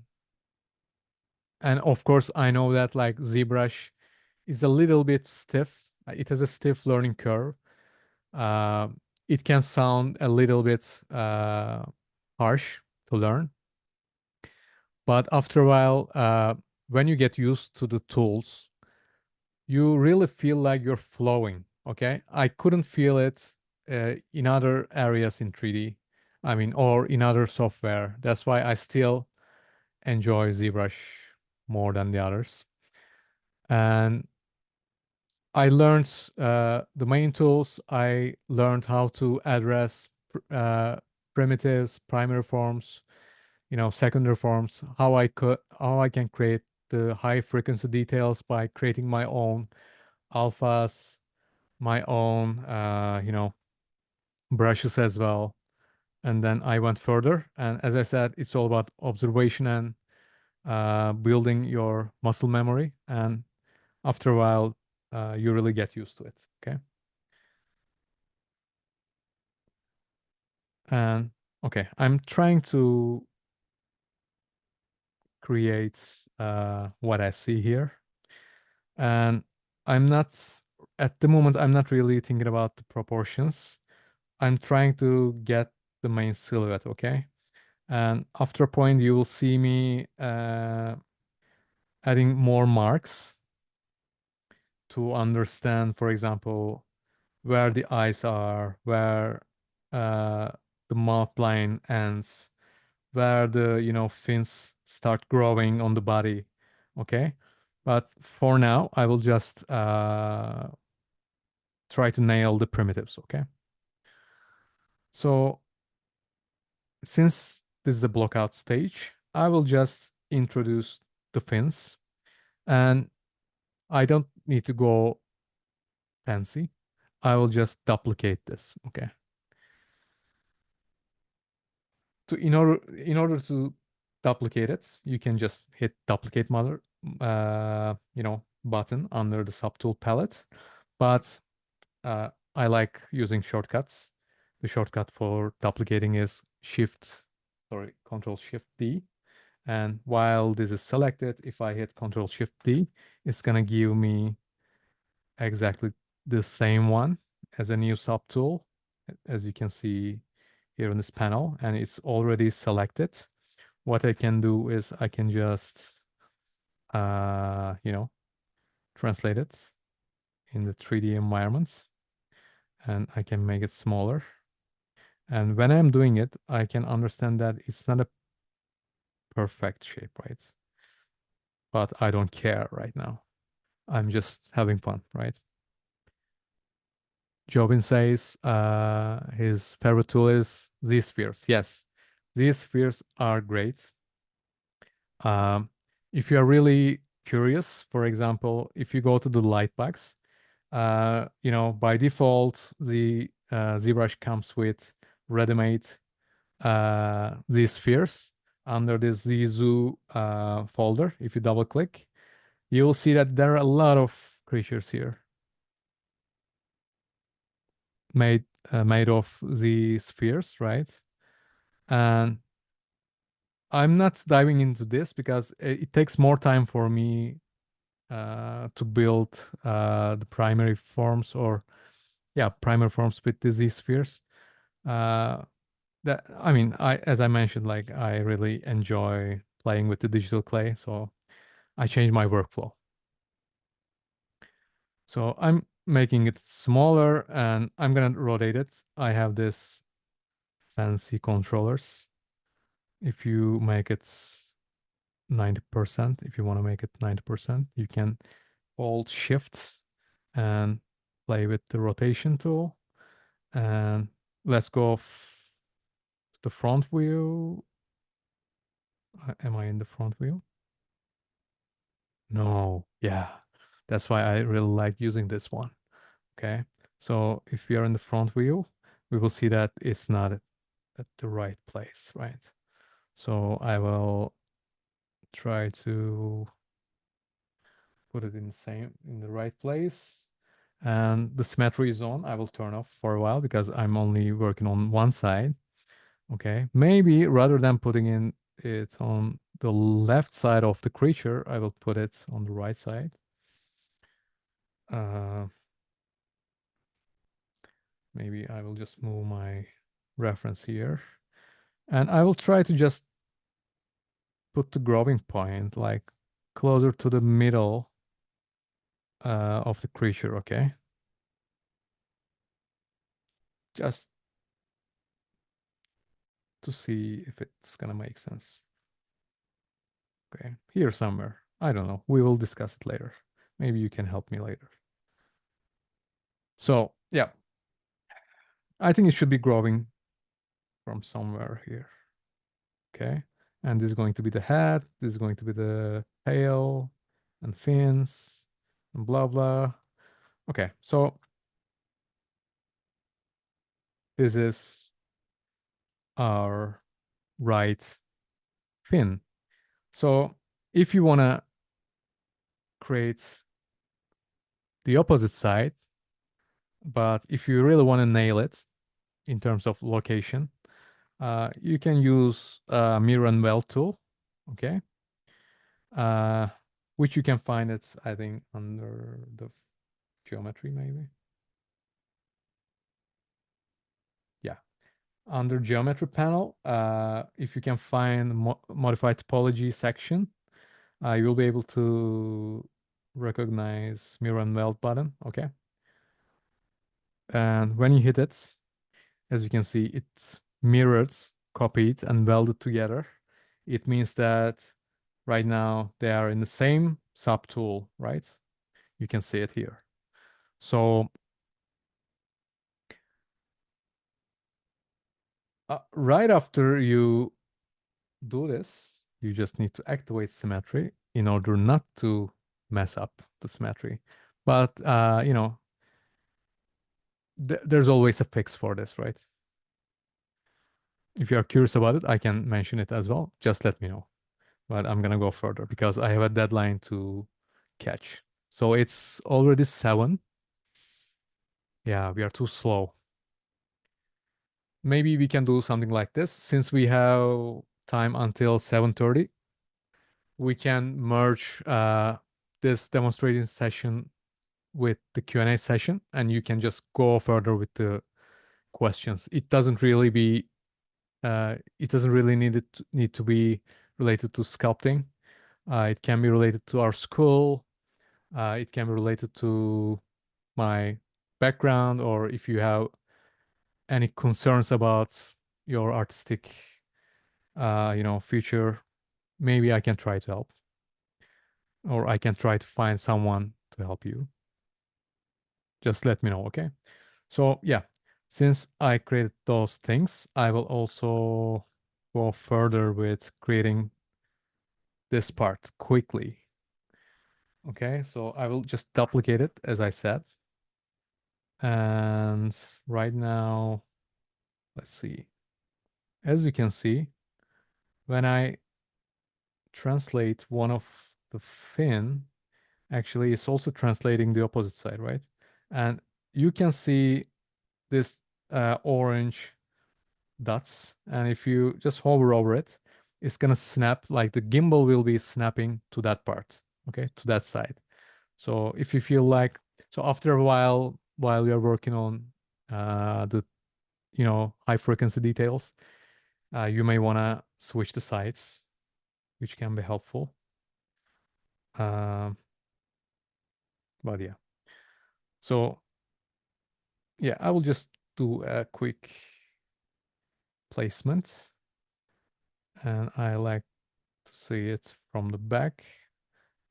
of course I know that like ZBrush is a little bit stiff. It has a stiff learning curve. Uh, it can sound a little bit harsh to learn, but after a while, when you get used to the tools, you really feel like you're flowing. Okay, I couldn't feel it in other areas in 3D. I mean, or in other software. That's why I still enjoy ZBrush more than the others. And I learned the main tools. I learned how to address primitives, primary forms, secondary forms. How I can create the high frequency details by creating my own alphas, my own brushes as well. And then I went further. And as I said, it's all about observation and building your muscle memory. And after a while, you really get used to it. Okay. And okay, I'm trying to create what I see here. And I'm not, at the moment, I'm not really thinking about the proportions. I'm trying to get the main silhouette, okay? And after a point, you will see me adding more marks to understand, for example, where the eyes are, where uh, the mouth line ends, where the fins start growing on the body. Okay, but for now I will just try to nail the primitives. Okay, so since this is a blockout stage, I will just introduce the fins, and I don't need to go fancy. I will just duplicate this. Okay, to in order to duplicate it, you can just hit duplicate mother button under the subtool palette. But I like using shortcuts. The shortcut for duplicating is Control Shift D. And while this is selected, if I hit Control Shift D, it's gonna give me exactly the same one as a new subtool, as you can see here in this panel, and it's already selected. What I can do is I can just, translate it in the 3D environment, and I can make it smaller. And when I'm doing it, I can understand that it's not a perfect shape, right? But I don't care right now. I'm just having fun, right? Jobin says his favorite tool is Z-spheres. Yes, Z-spheres are great. Um, if you are really curious, for example, if you go to the Lightbox, by default, the ZBrush comes with ready-made Z-spheres under this ZZoo folder. If you double click, you will see that there are a lot of creatures here made of the spheres, right? And I'm not diving into this because it takes more time for me to build the primary forms or primary forms with the Z spheres. Uh, that I mean, as I mentioned, like I really enjoy playing with the digital clay, so I changed my workflow. So I'm making it smaller and I'm gonna rotate it. I have this fancy controllers. If you make it 90%, if you want to make it 90%, you can hold shift and play with the rotation tool. And let's go to the front view. Am I in the front view? No. Yeah. That's why I really like using this one. Okay. So if we are in the front view, we will see that it's not at the right place, right? So I will try to put it in the right place. And the symmetry zone I will turn off for a while because I'm only working on one side. Okay. Maybe rather than putting it on the left side of the creature, I will put it on the right side. Uh, maybe I will just move my reference here. And I will try to just put the growing point like closer to the middle of the creature, okay? Just to see if it's gonna make sense. Okay, here somewhere. I don't know. We will discuss it later. Maybe you can help me later. So, yeah, I think it should be growing from somewhere here. Okay, and this is going to be the head. This is going to be the tail and fins and blah, blah. Okay, so this is our right fin. So if you want to create the opposite side, but if you really want to nail it in terms of location, you can use mirror and weld tool, okay? Uh, which you can find it, I think, under the geometry, maybe. Yeah, under geometry panel, if you can find modify topology section, you will be able to recognize mirror and weld button, okay? And when you hit it, as you can see, it's mirrored, copied, and welded together. It means that right now they are in the same subtool, right? You can see it here. So right after you do this, you just need to activate symmetry in order not to mess up the symmetry. But, there's always a fix for this, right? If you're curious about it, I can mention it as well. Just let me know. But I'm gonna go further because I have a deadline to catch. So it's already 7. Yeah, we are too slow. Maybe we can do something like this. Since we have time until 7:30, we can merge this demonstrating session with the Q&A session, and you can just go further with the questions. It doesn't really need to be related to sculpting. It can be related to our school. It can be related to my background, or if you have any concerns about your artistic, future, maybe I can try to help, or I can try to find someone to help you. Just let me know, okay? So yeah, since I created those things, I will also go further with creating this part quickly. Okay, so I will just duplicate it as I said. And right now, let's see. As you can see, when I translate one of the fin, actually it's also translating the opposite side, right? And you can see this orange dots, and if you just hover over it, it's gonna snap, like the gimbal will be snapping to that part, okay, to that side. So if you feel like, so after a while you're working on the high frequency details, you may want to switch the sides, which can be helpful. Um, but yeah, so yeah, I will just do a quick placement, and I like to see it from the back,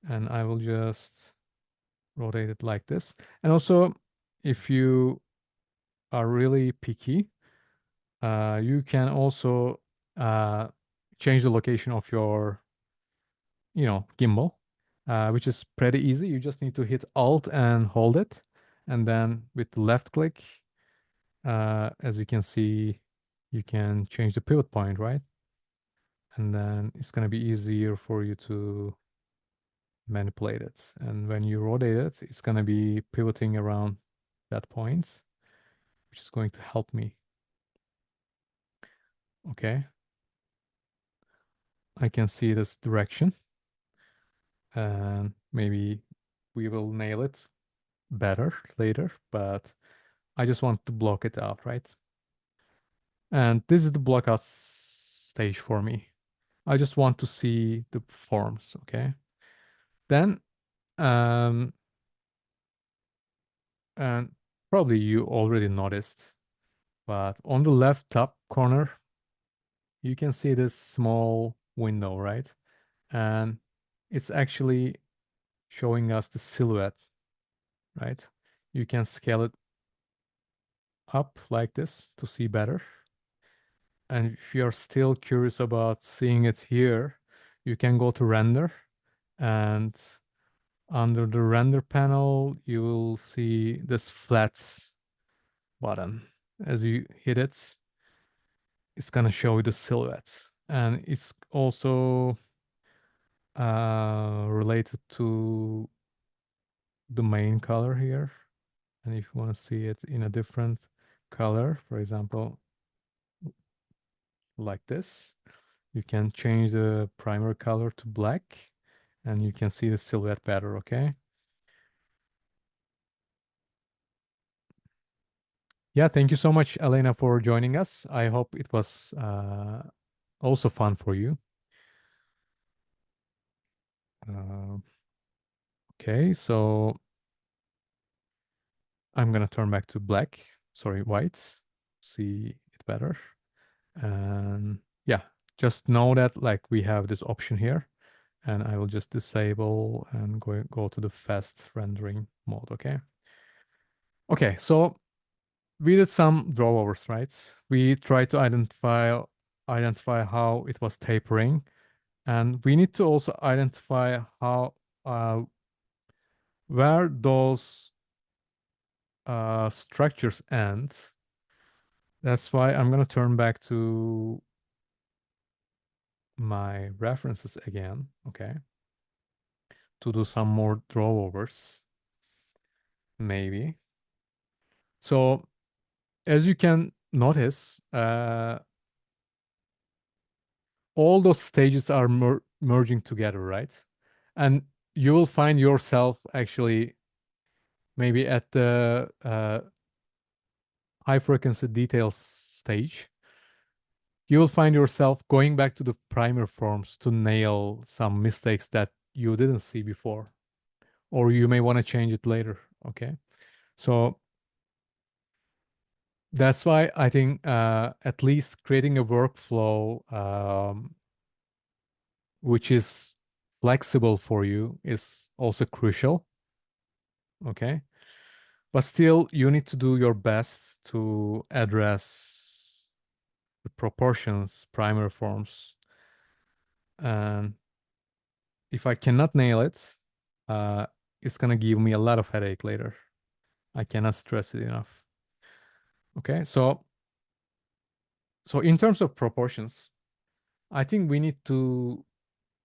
and I will just rotate it like this. And also, if you are really picky, you can also change the location of your, gimbal, which is pretty easy. You just need to hit Alt and hold it, and then with the left click, as you can see, you can change the pivot point, right? And then it's going to be easier for you to manipulate it. And when you rotate it, it's going to be pivoting around that point, which is going to help me. Okay. I can see this direction, and maybe we will nail it better later, but I just want to block it out, right? And this is the blockout stage for me. I just want to see the forms, okay? Then, um, and probably you already noticed, but on the left top corner, you can see this small window, right? And it's actually showing us the silhouette, right? You can scale it up like this to see better. And if you're still curious about seeing it here, you can go to render, and under the render panel, you will see this flat button. As you hit it, it's gonna show you the silhouettes. And it's also related to the main color here. And if you want to see it in a different color, for example, like this, you can change the primer color to black, and you can see the silhouette better, okay? Yeah, thank you so much, Elena, for joining us. I hope it was also fun for you. Uh, okay, so I'm gonna turn back to black, sorry, white, see it better. And yeah, just know that like we have this option here, and I will just disable and go to the fast rendering mode, okay? Okay, so we did some drawovers, right? We tried to identify how it was tapering, and we need to also identify how where those structures end. That's why I'm gonna turn back to my references again, okay, to do some more drawovers, maybe. So as you can notice, all those stages are merging together, right? And you will find yourself actually maybe at the high frequency details stage. You will find yourself going back to the primer forms to nail some mistakes that you didn't see before, or you may want to change it later. Okay. So that's why I think at least creating a workflow which is flexible for you is also crucial. Okay. But still, you need to do your best to address the proportions, primary forms. And if I cannot nail it, uh, it's gonna give me a lot of headache later. I cannot stress it enough. Okay, so in terms of proportions, I think we need to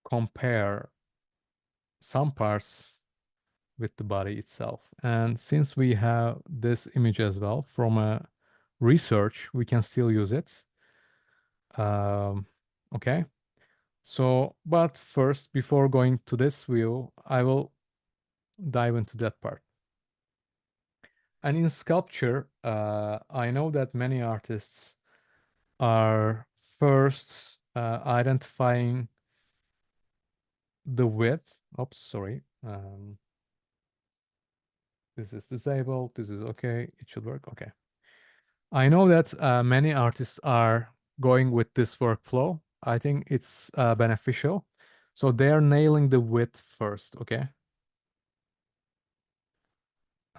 compare some parts with the body itself. And since we have this image as well from a research, we can still use it. Okay. So, but first, before going to this view, I will dive into that part. And in sculpture, I know that many artists are first identifying the width. Oops, sorry. This is disabled. This is okay. It should work. Okay. I know that many artists are going with this workflow. I think it's beneficial. So they are nailing the width first. Okay.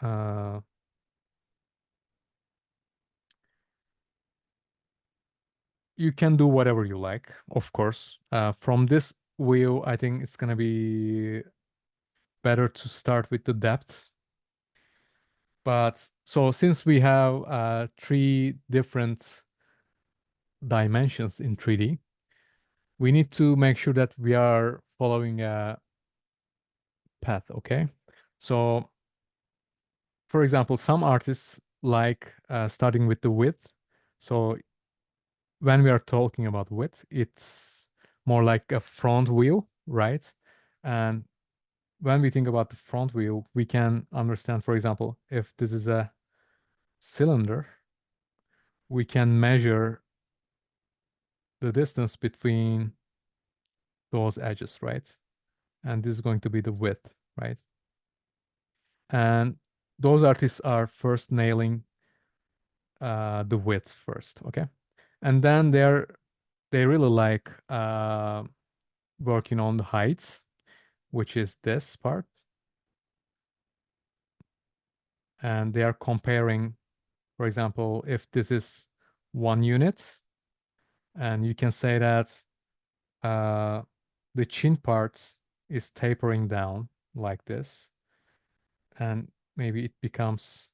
Uh, you can do whatever you like, of course. From this view, I think it's gonna be better to start with the depth. But so since we have three different dimensions in 3D, we need to make sure that we are following a path, okay? So, for example, some artists like starting with the width. So when we are talking about width, it's more like a front view, right? And when we think about the front view, we can understand, for example, if this is a cylinder, we can measure the distance between those edges, right? And this is going to be the width, right? And those artists are first nailing the width first, okay? And then they really like working on the heights, which is this part. And they are comparing, for example, if this is 1 unit, and you can say that the chin part is tapering down like this, and maybe it becomes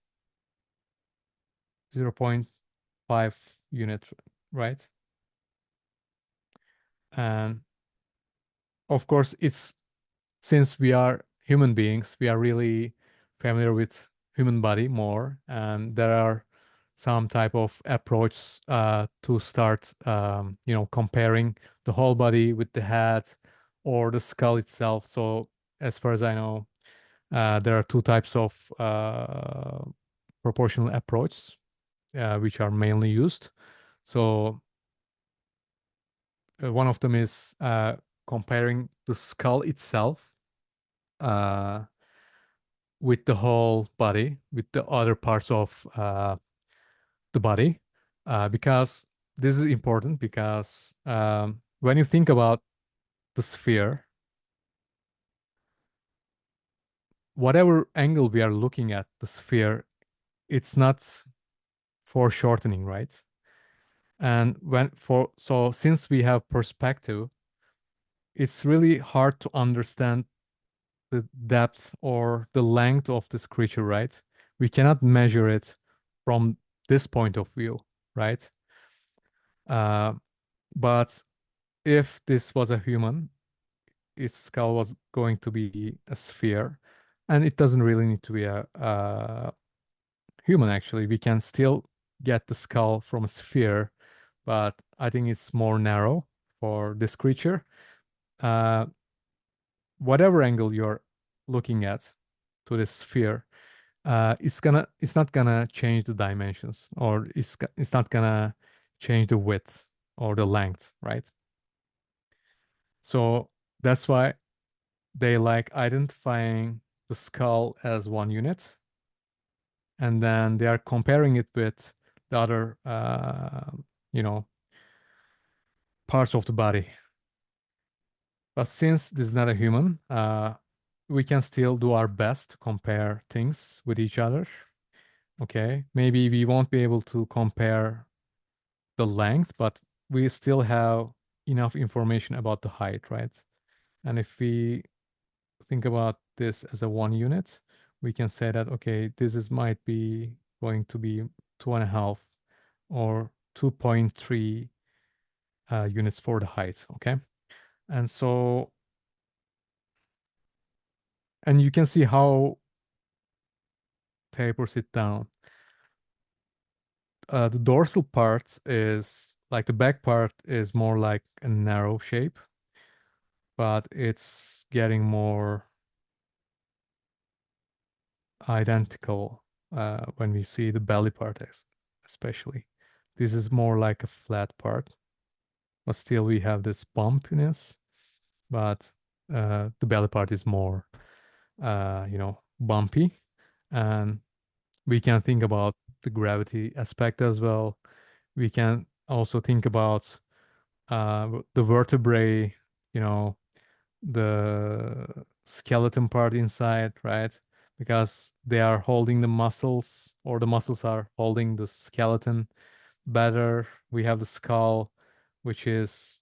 0.5 unit, right? And of course, it's since we are human beings, we are really familiar with human body more, and there are some type of approach to start, comparing the whole body with the head or the skull itself. So as far as I know, there are two types of proportional approach, which are mainly used. So one of them is comparing the skull itself uh, with the whole body, with the other parts of the body, because this is important because when you think about the sphere, whatever angle we are looking at the sphere, it's not foreshortening, right? And so since we have perspective, it's really hard to understand the depth or the length of this creature, right? We cannot measure it from this point of view, right? Uh, but if this was a human, its skull was going to be a sphere, and it doesn't really need to be a human, actually. We can still get the skull from a sphere, but I think it's more narrow for this creature. Uh, whatever angle you're looking at to this sphere, it's not gonna change the dimensions, or it's not gonna change the width or the length, right? So that's why they like identifying the skull as 1 unit, and then they are comparing it with the other, you know, parts of the body. But since this is not a human, we can still do our best to compare things with each other. Okay, maybe we won't be able to compare the length, but we still have enough information about the height, right? And if we think about this as a 1 unit, we can say that, okay, this is might be going to be 2.5 or 2.3 units for the height, okay? And so, and you can see how tapers it down. The dorsal part is like the back part is more like a narrow shape, but it's getting more identical when we see the belly part, especially. This is more like a flat part, but still we have this bumpiness, but the belly part is more, bumpy. And we can think about the gravity aspect as well. We can also think about the vertebrae, you know, the skeleton part inside, right? Because they are holding the muscles, or the muscles are holding the skeleton better. We have the skull, which is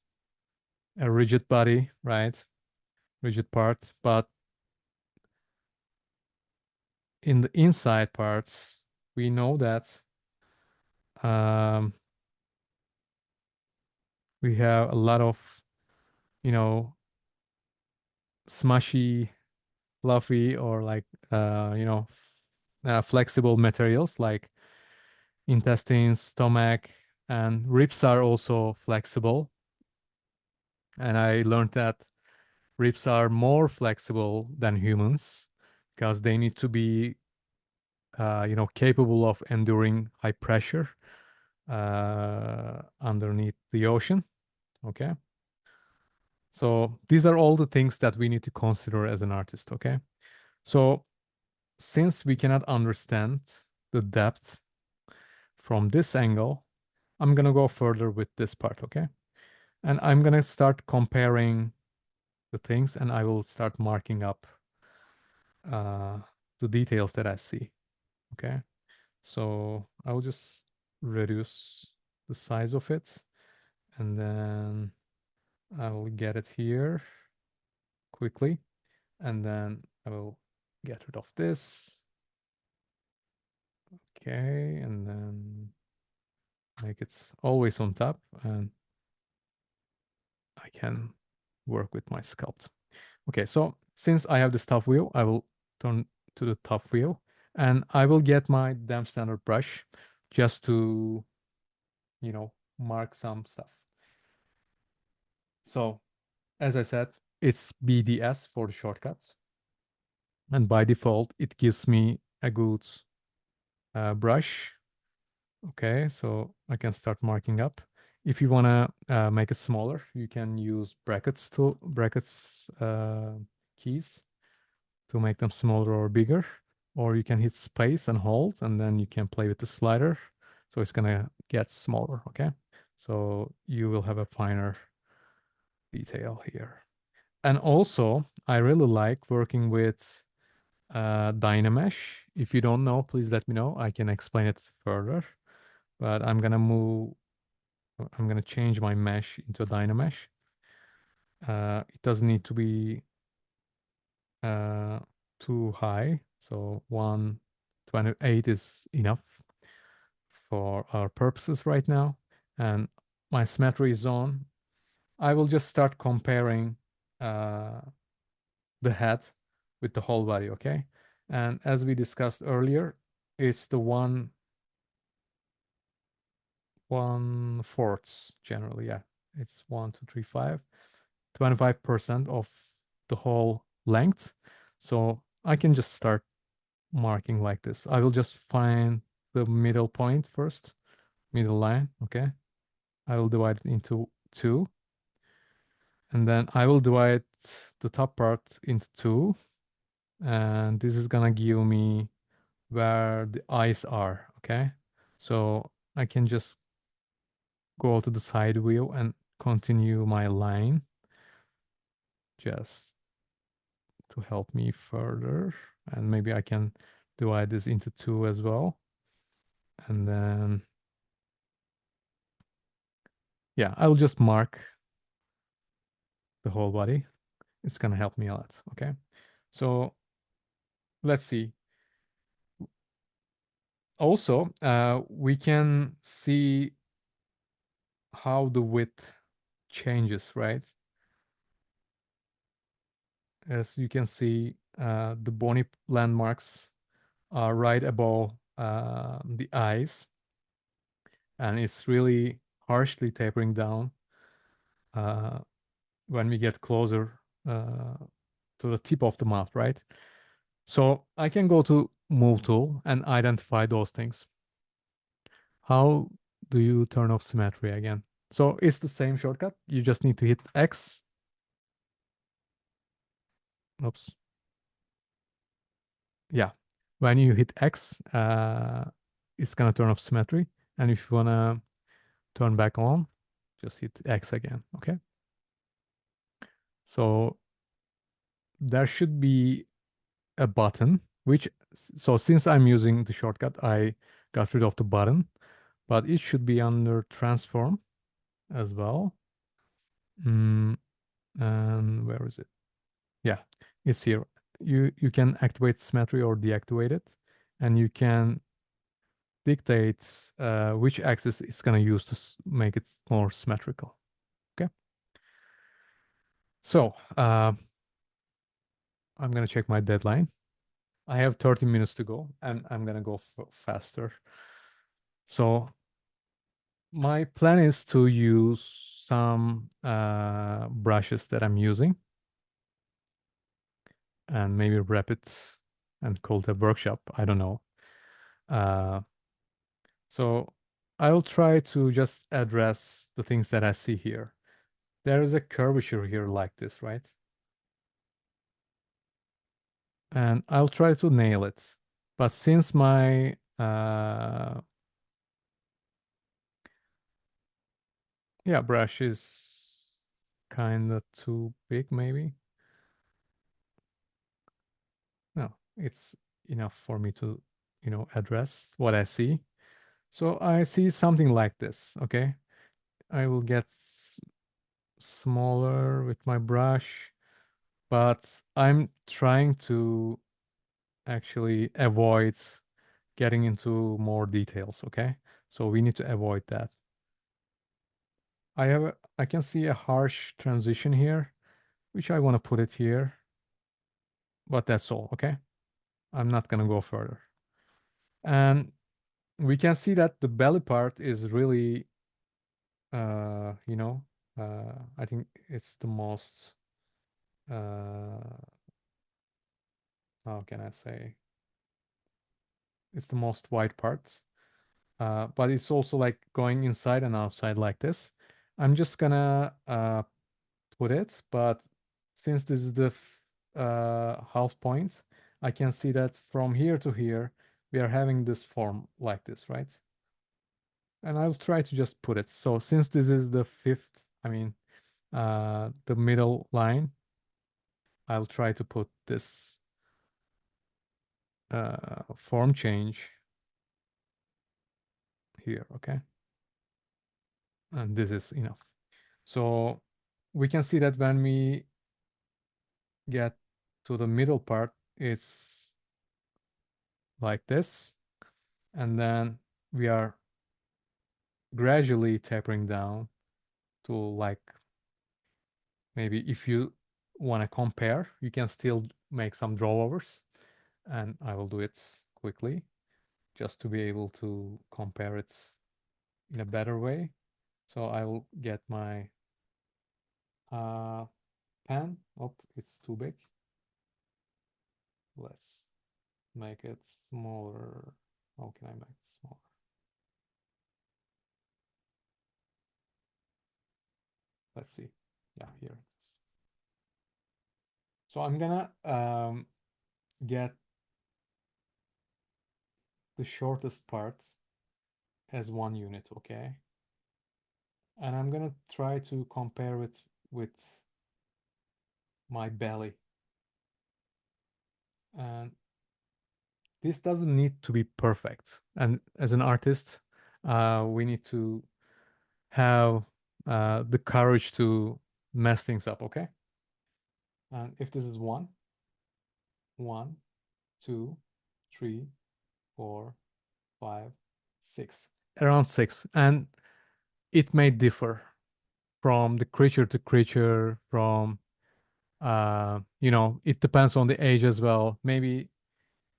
a rigid body, right? Rigid part. But in the inside parts, we know that um, we have a lot of, you know, smushy, fluffy, or like, flexible materials like intestines, stomach, and ribs are also flexible. And I learned that ribs are more flexible than humans because they need to be, capable of enduring high pressure underneath the ocean. Okay. So these are all the things that we need to consider as an artist. Okay. So since we cannot understand the depth from this angle, I'm going to go further with this part. Okay. And I'm going to start comparing the things, and I will start marking up uh, the details that I see. Okay. So I will just reduce the size of it, and then I will get it here quickly, and then I will get rid of this. Okay, and then make it always on top, and I can work with my sculpt. Okay, so since I have this top wheel, I will turn to the top wheel, and I will get my damp standard brush just to, mark some stuff. So as I said, it's BDS for the shortcuts. And by default, it gives me a good brush. Okay, so I can start marking up. If you want to make it smaller, you can use brackets keys to make them smaller or bigger. Or you can hit space and hold, and then you can play with the slider. So it's gonna get smaller, okay? So you will have a finer detail here. And also, I really like working with Dynamesh. If you don't know, please let me know. I can explain it further. But I'm gonna change my mesh into Dynamesh. It doesn't need to be too high. So 128 is enough for our purposes right now. And my symmetry zone, I will just start comparing uh, the head with the whole body, okay? And as we discussed earlier, it's the 1/4 generally, yeah. It's 1, 2, 3, 5, 25% of the whole length. So I can just start marking like this. I will just find the middle point first, middle line, okay? I will divide it into two. And then I will divide the top part into two. And this is gonna give me where the eyes are, okay? So I can just go to the side wheel and continue my line just to help me further. And maybe I can divide this into two as well. And then, yeah, I will just mark the whole body. It's gonna help me a lot, okay? So let's see. Also, we can see how the width changes, right? As you can see, the bony landmarks are right above the eyes, and it's really harshly tapering down uh, when we get closer to the tip of the mouth, right? So I can go to Move tool and identify those things. How do you turn off symmetry again? So it's the same shortcut. You just need to hit X. Oops. Yeah. When you hit X, it's gonna turn off symmetry. And if you wanna turn back on, just hit X again. Okay. So there should be a button, which, so since I'm using the shortcut, I got rid of the button, but it should be under transform as well. And where is it? Yeah, it's here. You can activate symmetry or deactivate it, and you can dictate which axis it's gonna use to make it more symmetrical. Okay. So I'm gonna check my deadline. I have 30 minutes to go, and I'm gonna go faster. So my plan is to use some brushes that I'm using and maybe wrap it and call it a workshop. I don't know. Uh, so I will try to just address the things that I see here. There is a curvature here like this, right? And I'll try to nail it. But since my yeah, brush is kind of too big, maybe. No, it's enough for me to, address what I see. So I see something like this, okay? I will get smaller with my brush, but I'm trying to actually avoid getting into more details, okay? So we need to avoid that. I can see a harsh transition here, which I want to put it here, but that's all, okay? I'm not gonna go further. And we can see that the belly part is really, uh, you know, I think it's the most, how can I say? It's the most wide part. But it's also like going inside and outside like this. I'm just gonna put it, but since this is the half point, I can see that from here to here, we are having this form like this, right? And I'll try to just put it. So since this is the fifth, the middle line, I'll try to put this form change here, okay? And this is enough. So we can see that when we get to the middle part, it's like this. And then we are gradually tapering down to like, maybe if you want to compare, you can still make some drawovers. And I will do it quickly just to be able to compare it in a better way. So I will get my pen. Oh, it's too big. Let's make it smaller. How can I make it smaller? Let's see. Yeah, here it is. So I'm gonna get the shortest part as 1 unit, okay? And I'm gonna try to compare it with my belly. And this doesn't need to be perfect. And as an artist, we need to have the courage to mess things up, okay? And if this is one, two, three, 4, 5, 6, around 6. And it may differ from the creature to creature, from, it depends on the age as well. Maybe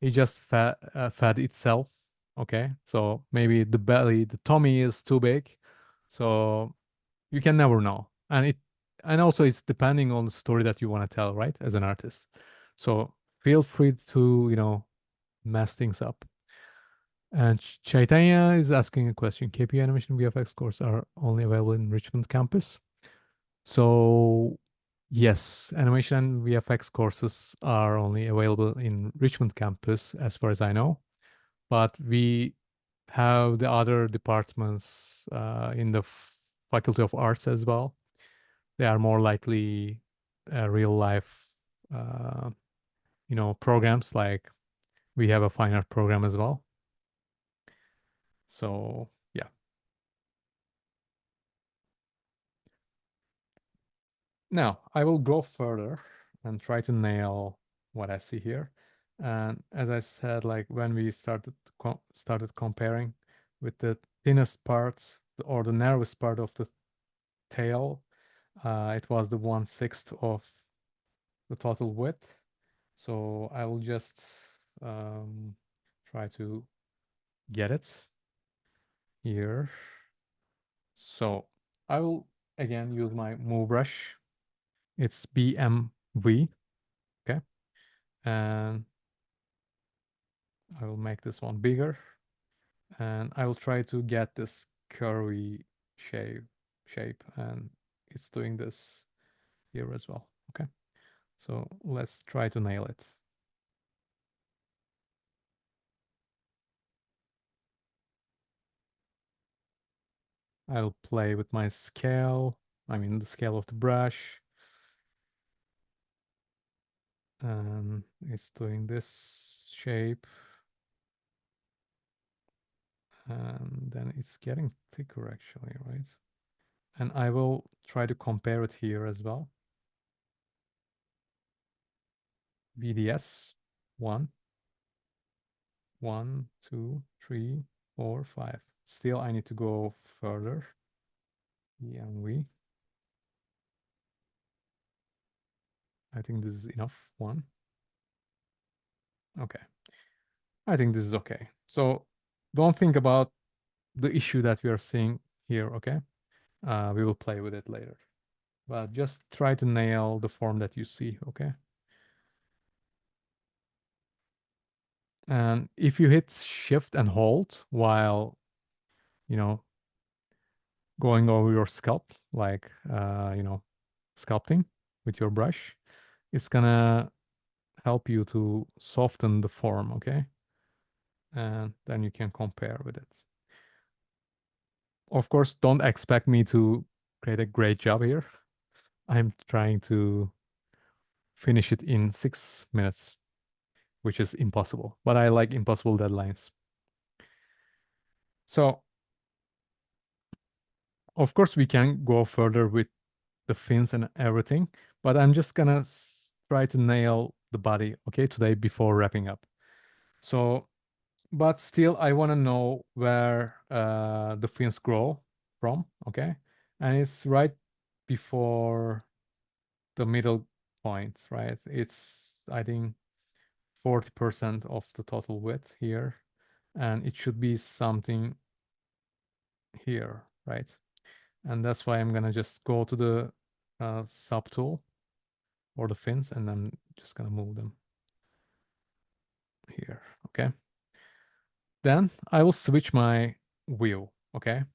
it just fed itself. Okay. So maybe the belly, the tummy is too big. So you can never know. And also it's depending on the story that you want to tell, right? As an artist. So feel free to, mess things up. And Chaitanya is asking a question. KPU animation VFX courses are only available in Richmond campus. So yes, animation and VFX courses are only available in Richmond campus, as far as I know. But we have the other departments in the Faculty of Arts as well. They are more likely real life, programs. Like we have a fine art program as well. So yeah. Now, I will go further and try to nail what I see here. And as I said, like when we started comparing with the thinnest part or the narrowest part of the tail, it was the 1/6 of the total width. So I will just try to get it here. So I will again use my move brush. It's BMV. Okay. And I will make this one bigger, and I will try to get this curvy shape, and it's doing this here as well. Okay, so let's try to nail it. I'll play with my scale, the scale of the brush, and it's doing this shape, and then it's getting thicker actually, right? And I will try to compare it here as well. BDS 1, 1, 2, 3, 4, 5. Still, I need to go further. EMV. I think this is enough. 1. Okay. I think this is okay. So don't think about the issue that we are seeing here, okay? We will play with it later. But just try to nail the form that you see, okay? And if you hit shift and hold while, going over your sculpt, like, sculpting with your brush, it's gonna help you to soften the form, okay? And then you can compare with it. Of course, don't expect me to create a great job here. I'm trying to finish it in 6 minutes, which is impossible, but I like impossible deadlines. So, of course, we can go further with the fins and everything, but I'm just gonna try to nail the body, okay, today before wrapping up. So, but still, I want to know where the fins grow from, okay? And it's right before the middle point, right? It's, I think, 40% of the total width here, and it should be something here, right? And that's why I'm gonna just go to the subtool or the fins, and I'm just gonna move them here, okay? Then I will switch my wheel, okay?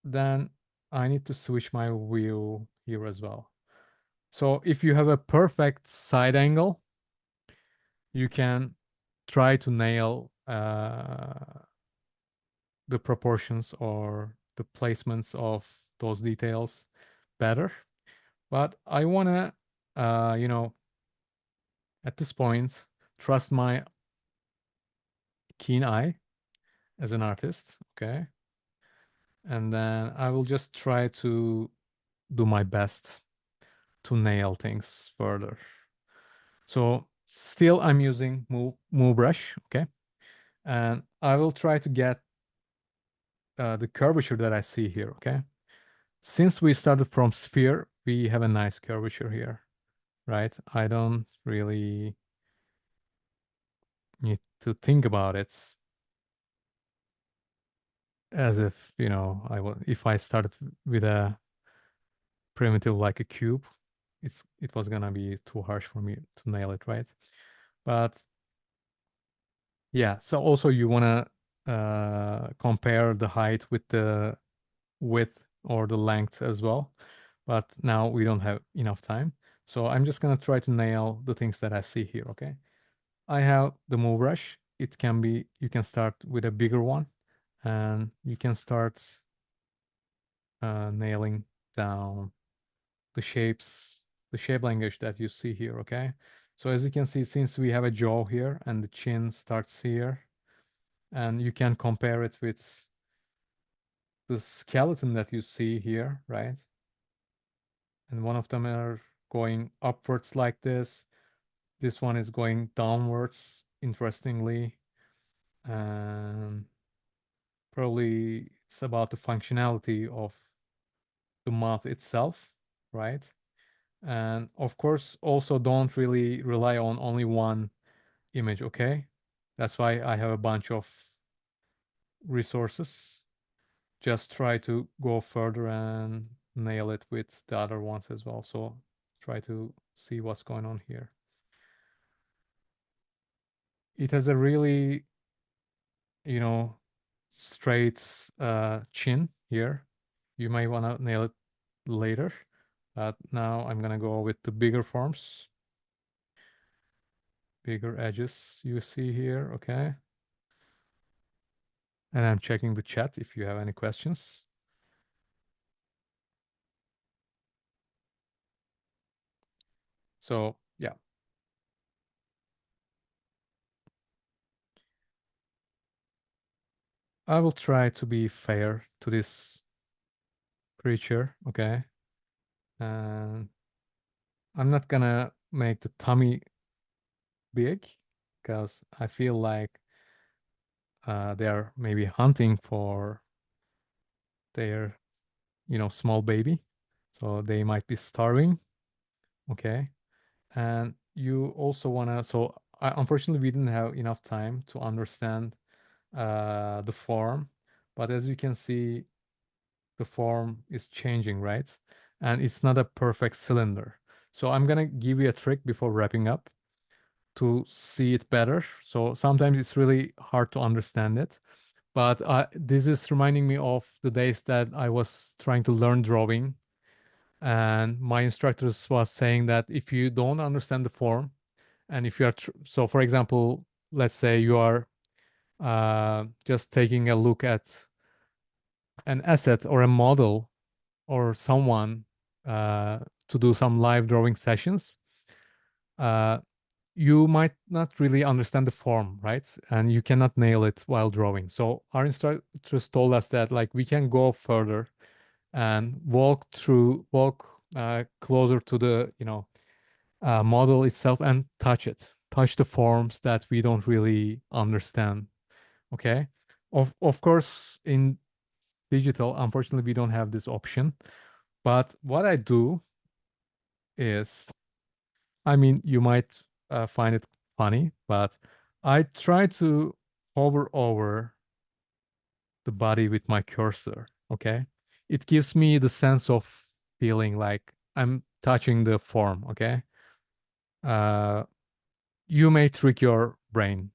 Then I need to switch my wheel here as well. So if you have a perfect side angle, you can try to nail the proportions or the placements of those details better. But I want to, at this point, trust my keen eye as an artist, okay? And then I will just try to do my best to nail things further. So still I'm using move brush, okay? And I will try to get the curvature that I see here, okay? Since we started from sphere, we have a nice curvature here, right? I don't really need to think about it as if, you know, if I started with a primitive like a cube, it was gonna be too harsh for me to nail it, right? But yeah, so also you wanna compare the height with the width or the length as well. But now we don't have enough time. So I'm just gonna try to nail the things that I see here, okay? I have the move brush. It can be, you can start with a bigger one and you can start nailing down the shapes, the shape language that you see here, okay? So as you can see, since we have a jaw here and the chin starts here, and you can compare it with the skeleton that you see here, right? And one of them are going upwards like this. This one is going downwards, interestingly. And probably it's about the functionality of the mouth itself, right? And of course, also don't really rely on only one image, okay? That's why I have a bunch of resources. Just try to go further and nail it with the other ones as well. So try to see what's going on here. It has a really, you know, straight chin here. You might want to nail it later, but now I'm gonna go with the bigger forms, bigger edges you see here, okay? And I'm checking the chat if you have any questions. So yeah. I will try to be fair to this creature, okay? And I'm not gonna make the tummy big because I feel like they are maybe hunting for their, small baby. So they might be starving, okay? And you also wanna, so unfortunately we didn't have enough time to understand the form, but as you can see, the form is changing, right? And it's not a perfect cylinder. So I'm gonna give you a trick before wrapping up to see it better. So sometimes it's really hard to understand it. But this is reminding me of the days that I was trying to learn drawing. And my instructors was saying that if you don't understand the form, and if you are, so for example, let's say you are just taking a look at an asset or a model or someone to do some live drawing sessions, uh, you might not really understand the form, right? And you cannot nail it while drawing. So our instructors told us that like we can go further and walk closer to the model itself and touch the forms that we don't really understand. Okay, of course in digital, unfortunately, we don't have this option. But what I do is, I mean, you might find it funny, but I try to hover over the body with my cursor. Okay, it gives me the sense of feeling like I'm touching the form. Okay, uh, you may trick your brain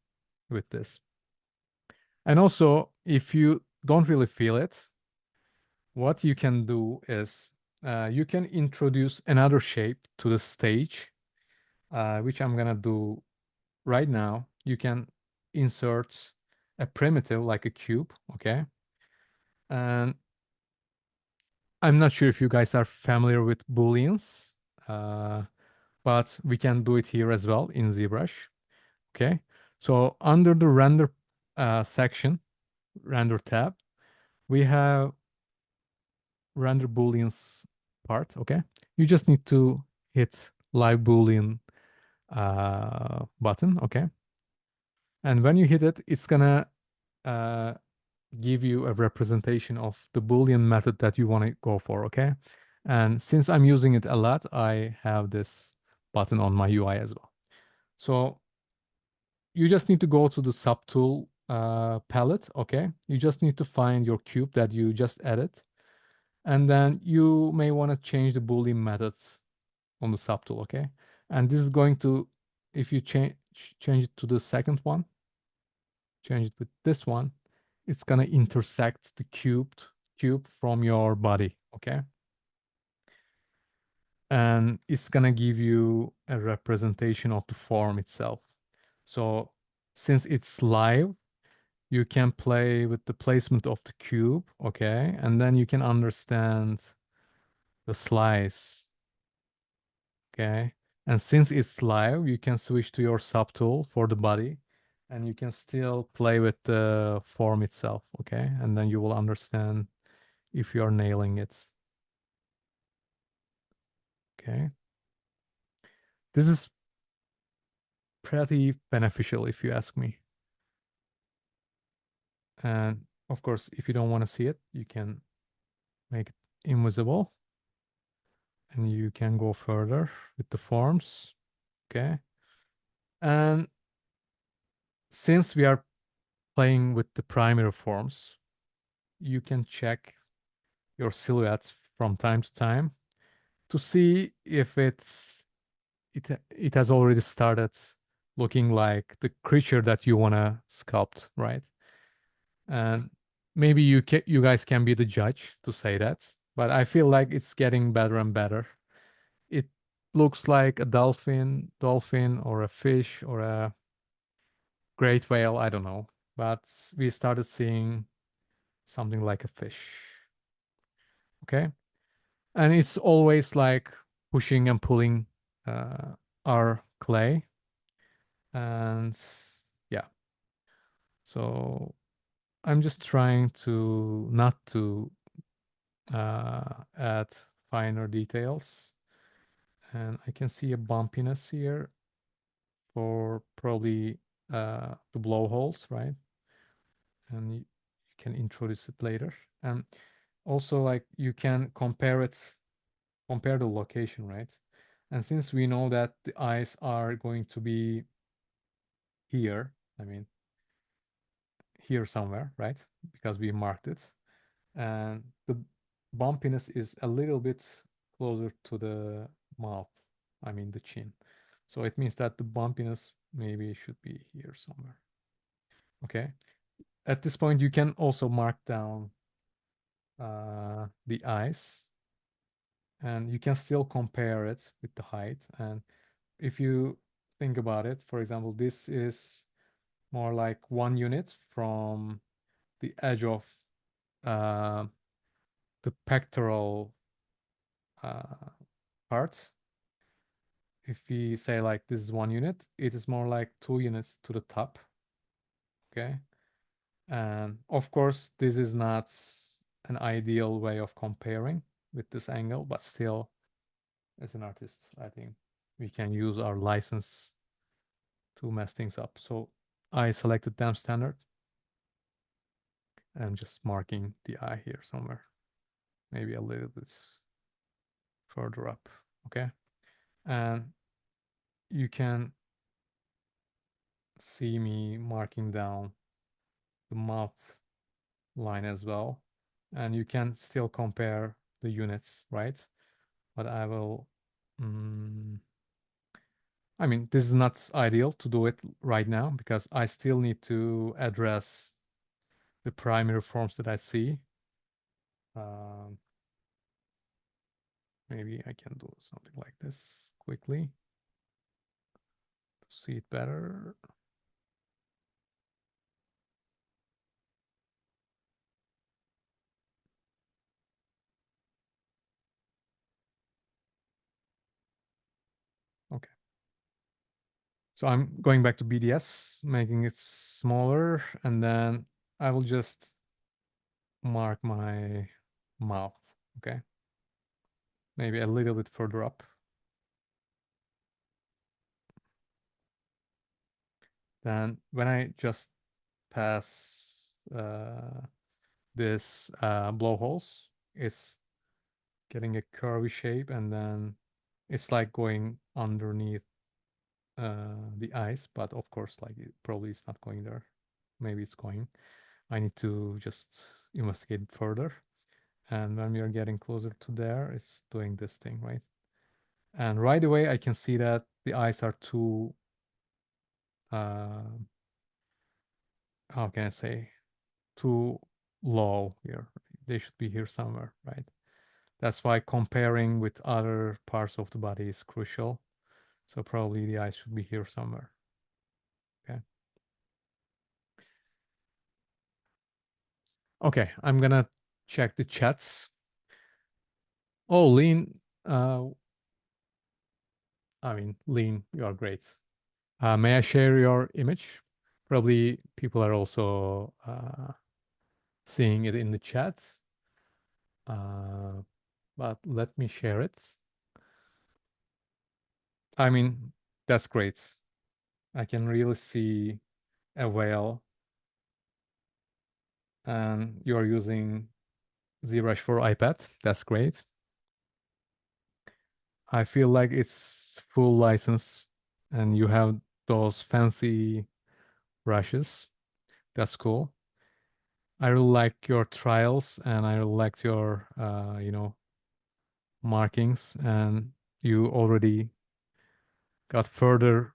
with this. And also, if you don't really feel it, what you can do is you can introduce another shape to the stage, which I'm gonna do right now. You can insert a primitive like a cube, okay? And I'm not sure if you guys are familiar with booleans, uh, but we can do it here as well in ZBrush, okay? So under the render section, render tab, we have render booleans part. Okay, you just need to hit live boolean button. Okay, and when you hit it, it's gonna uh, give you a representation of the boolean method that you want to go for. Okay, and since I'm using it a lot, I have this button on my UI as well. So you just need to go to the subtool palette. Okay, you just need to find your cube that you just added, and then you may want to change the boolean methods on the subtool. Okay, and this is going to, if you change it to the second one, change it with this one, it's gonna intersect the cube from your body. Okay, and it's gonna give you a representation of the form itself. So since it's live, you can play with the placement of the cube. Okay, and then you can understand the slice. Okay, and since it's live, you can switch to your subtool for the body, and you can still play with the form itself. Okay, and then you will understand if you are nailing it. Okay, this is pretty beneficial if you ask me. And of course, if you don't want to see it, you can make it invisible, and you can go further with the forms. Okay, and since we are playing with the primary forms, you can check your silhouettes from time to time to see if it has already started looking like the creature that you want to sculpt, right? And maybe you guys can be the judge to say that, but I feel like it's getting better and better. It looks like a dolphin or a fish or a great whale, I don't know, but we started seeing something like a fish. Okay, and it's always like pushing and pulling our clay, and yeah, so I'm just trying to not to add finer details, and I can see a bumpiness here for probably the blowholes, right? And you can introduce it later, and also like you can compare the location, right? And since we know that the eyes are going to be here, I mean here somewhere, right? Because we marked it, and the bumpiness is a little bit closer to the mouth, I mean the chin. So it means that the bumpiness maybe should be here somewhere. Okay, at this point you can also mark down the eyes, and you can still compare it with the height. And if you think about it, for example, this is more like 1 unit from the edge of uh, the pectoral part. If we say like this is 1 unit, it is more like 2 units to the top. Okay, and of course this is not an ideal way of comparing with this angle, but still, as an artist, I think we can use our license to mess things up. So I selected damp standard. I'm just marking the eye here somewhere, maybe a little bit further up. Okay, and you can see me marking down the mouth line as well, and you can still compare the units, right? But I will I mean, this is not ideal to do it right now because I still need to address the primary forms that I see. Um, maybe I can do something like this quickly to see it better. Okay. So I'm going back to BDS, making it smaller, and then I will just mark my mouth, okay? Maybe a little bit further up. Then when I just pass this blowholes, it's getting a curvy shape, and then it's like going underneath the ice, but of course, like it probably is not going there. Maybe it's going. I need to just investigate it further. And when we are getting closer to there, it's doing this thing, right? And right away, I can see that the eyes are too, how can I say, too low here. They should be here somewhere, right? That's why comparing with other parts of the body is crucial. So probably the eyes should be here somewhere. Okay. Okay, I'm gonna check the chats. Oh, Lean, Lean, you are great. May I share your image? Probably people are also seeing it in the chat. But let me share it. I mean, that's great. I can really see a whale, and you're using ZBrush for iPad. That's great. I feel like it's full license, and you have those fancy brushes. That's cool. I really like your trials, and I really liked your, markings, and you already got further,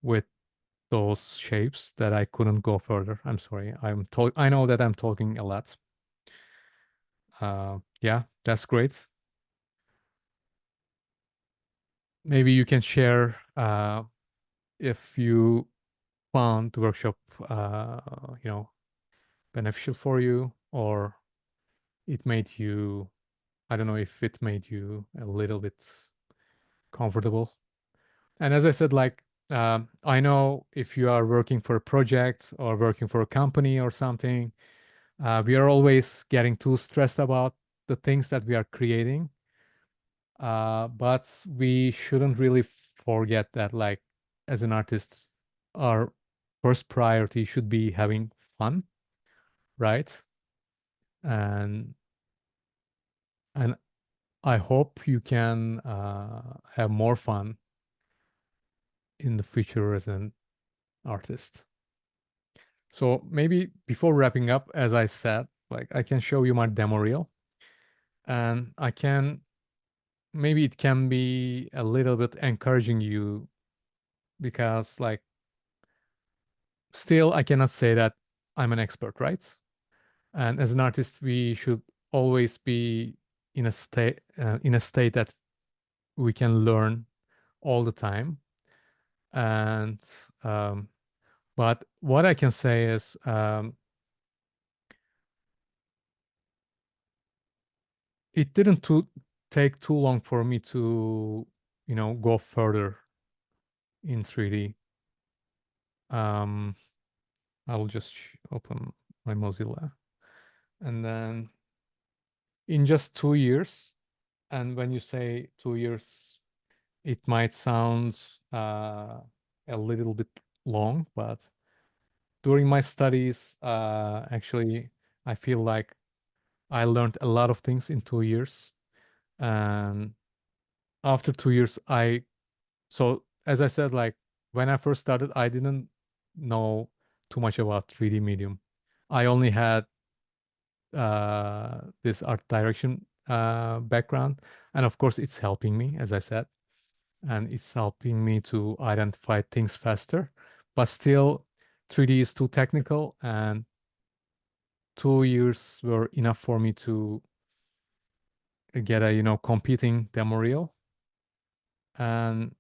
with those shapes that I couldn't go further. I'm sorry. I know that I'm talking a lot. Yeah, that's great. Maybe you can share if you found the workshop, beneficial for you, or it made you, I don't know if it made you a little bit comfortable. And as I said, like, I know if you are working for a project or working for a company or something, we are always getting too stressed about the things that we are creating. But we shouldn't really forget that, like, as an artist, our first priority should be having fun, right? And and I hope you can have more fun in the future as an artist. So maybe before wrapping up, as I said, like, I can show you my demo reel, and I can, maybe it can be a little bit encouraging you, because, like, still I cannot say that I'm an expert, right? And as an artist, we should always be in a state that we can learn all the time. And but what I can say is, it didn't take too long for me to, go further in 3D. I will just open my Mozilla, and then in just 2 years, and when you say 2 years, it might sound a little bit long, but during my studies, actually, I feel like I learned a lot of things in 2 years. And after 2 years, so as I said, like, when I first started, I didn't know too much about 3D medium. I only had this art direction background, and of course, it's helping me, as I said, and it's helping me to identify things faster. But still, 3D is too technical, and 2 years were enough for me to get a, competing demo reel. And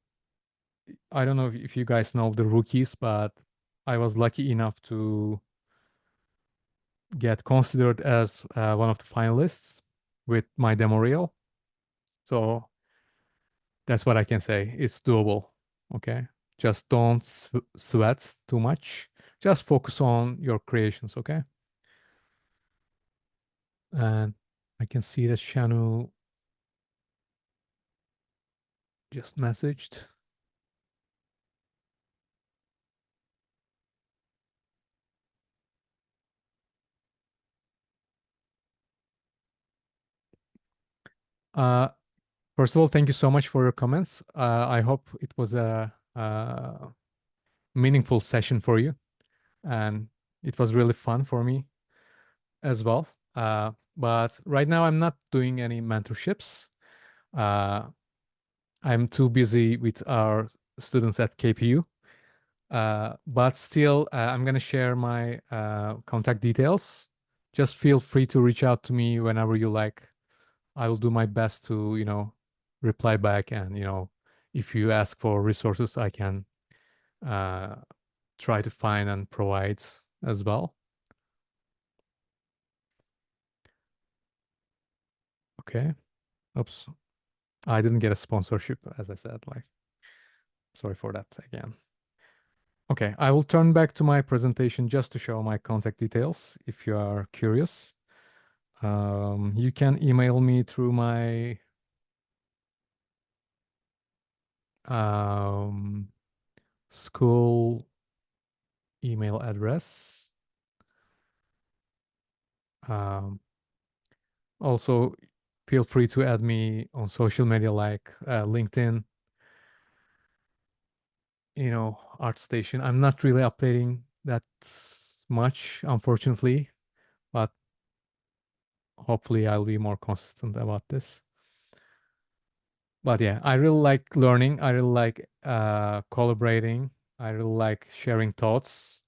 I don't know if you guys know the rookies, but I was lucky enough to get considered as one of the finalists with my demo reel. So That's what I can say. It's doable. Okay. Just don't sweat too much. Just focus on your creations. Okay. And I can see that Shanu just messaged. Uh, First of all, thank you so much for your comments. I hope it was a meaningful session for you, and it was really fun for me as well. But right now, I'm not doing any mentorships. Uh, I'm too busy with our students at KPU. But still, I'm going to share my contact details. Just feel free to reach out to me whenever you like. I will do my best to, reply back. And, if you ask for resources, I can uh, try to find and provide as well. Okay. Oops. I didn't get a sponsorship, as I said. Like, sorry for that again. Okay, I will turn back to my presentation just to show my contact details if you are curious. You can email me through my school email address. Also, feel free to add me on social media like LinkedIn, ArtStation. I'm not really updating that much, unfortunately, but hopefully I'll be more consistent about this. But yeah, I really like learning. I really like collaborating. I really like sharing thoughts.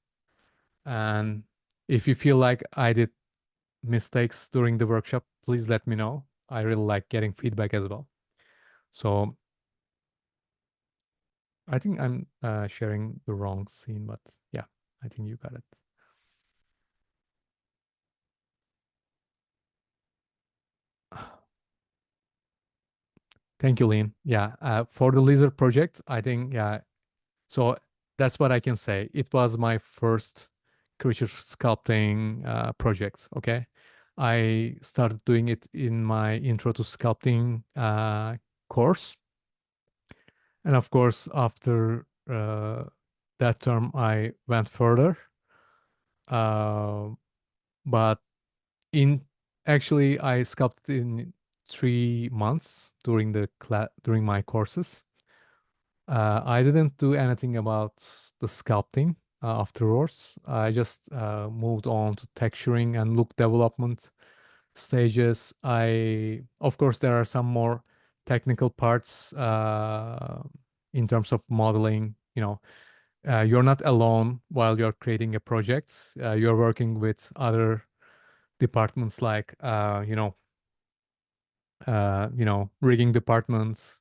And if you feel like I did mistakes during the workshop, please let me know. I really like getting feedback as well. So I think I'm sharing the wrong scene, but yeah, I think you got it. Thank you, Lean. Yeah, for the lizard project, I think, yeah, so that's what I can say. It was my first creature sculpting project, okay? I started doing it in my intro to sculpting course. And of course, after that term, I went further. Uh, but in actually, I sculpted in 3 months during my courses. I didn't do anything about the sculpting afterwards. I just moved on to texturing and look development stages. Of course, there are some more technical parts in terms of modeling. You're not alone while you're creating a project. You're working with other departments like, rigging departments,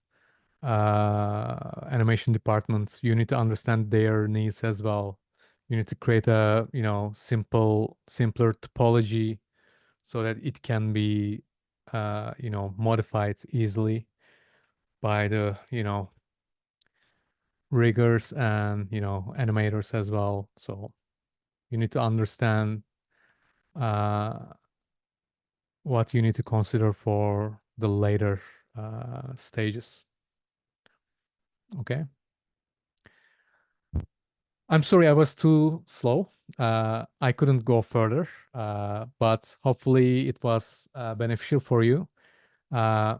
animation departments. You need to understand their needs as well. You need to create a, simpler topology so that it can be, modified easily by the, riggers and, animators as well. So you need to understand uh, what you need to consider for the later stages. Okay. I'm sorry I was too slow. I couldn't go further, but hopefully it was beneficial for you. Uh,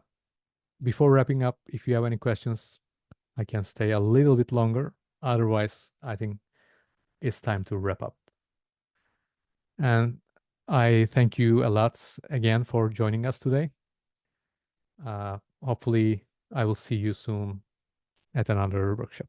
Before wrapping up, if you have any questions, I can stay a little bit longer. Otherwise, I think it's time to wrap up. And I thank you a lot again for joining us today. Hopefully, I will see you soon at another workshop.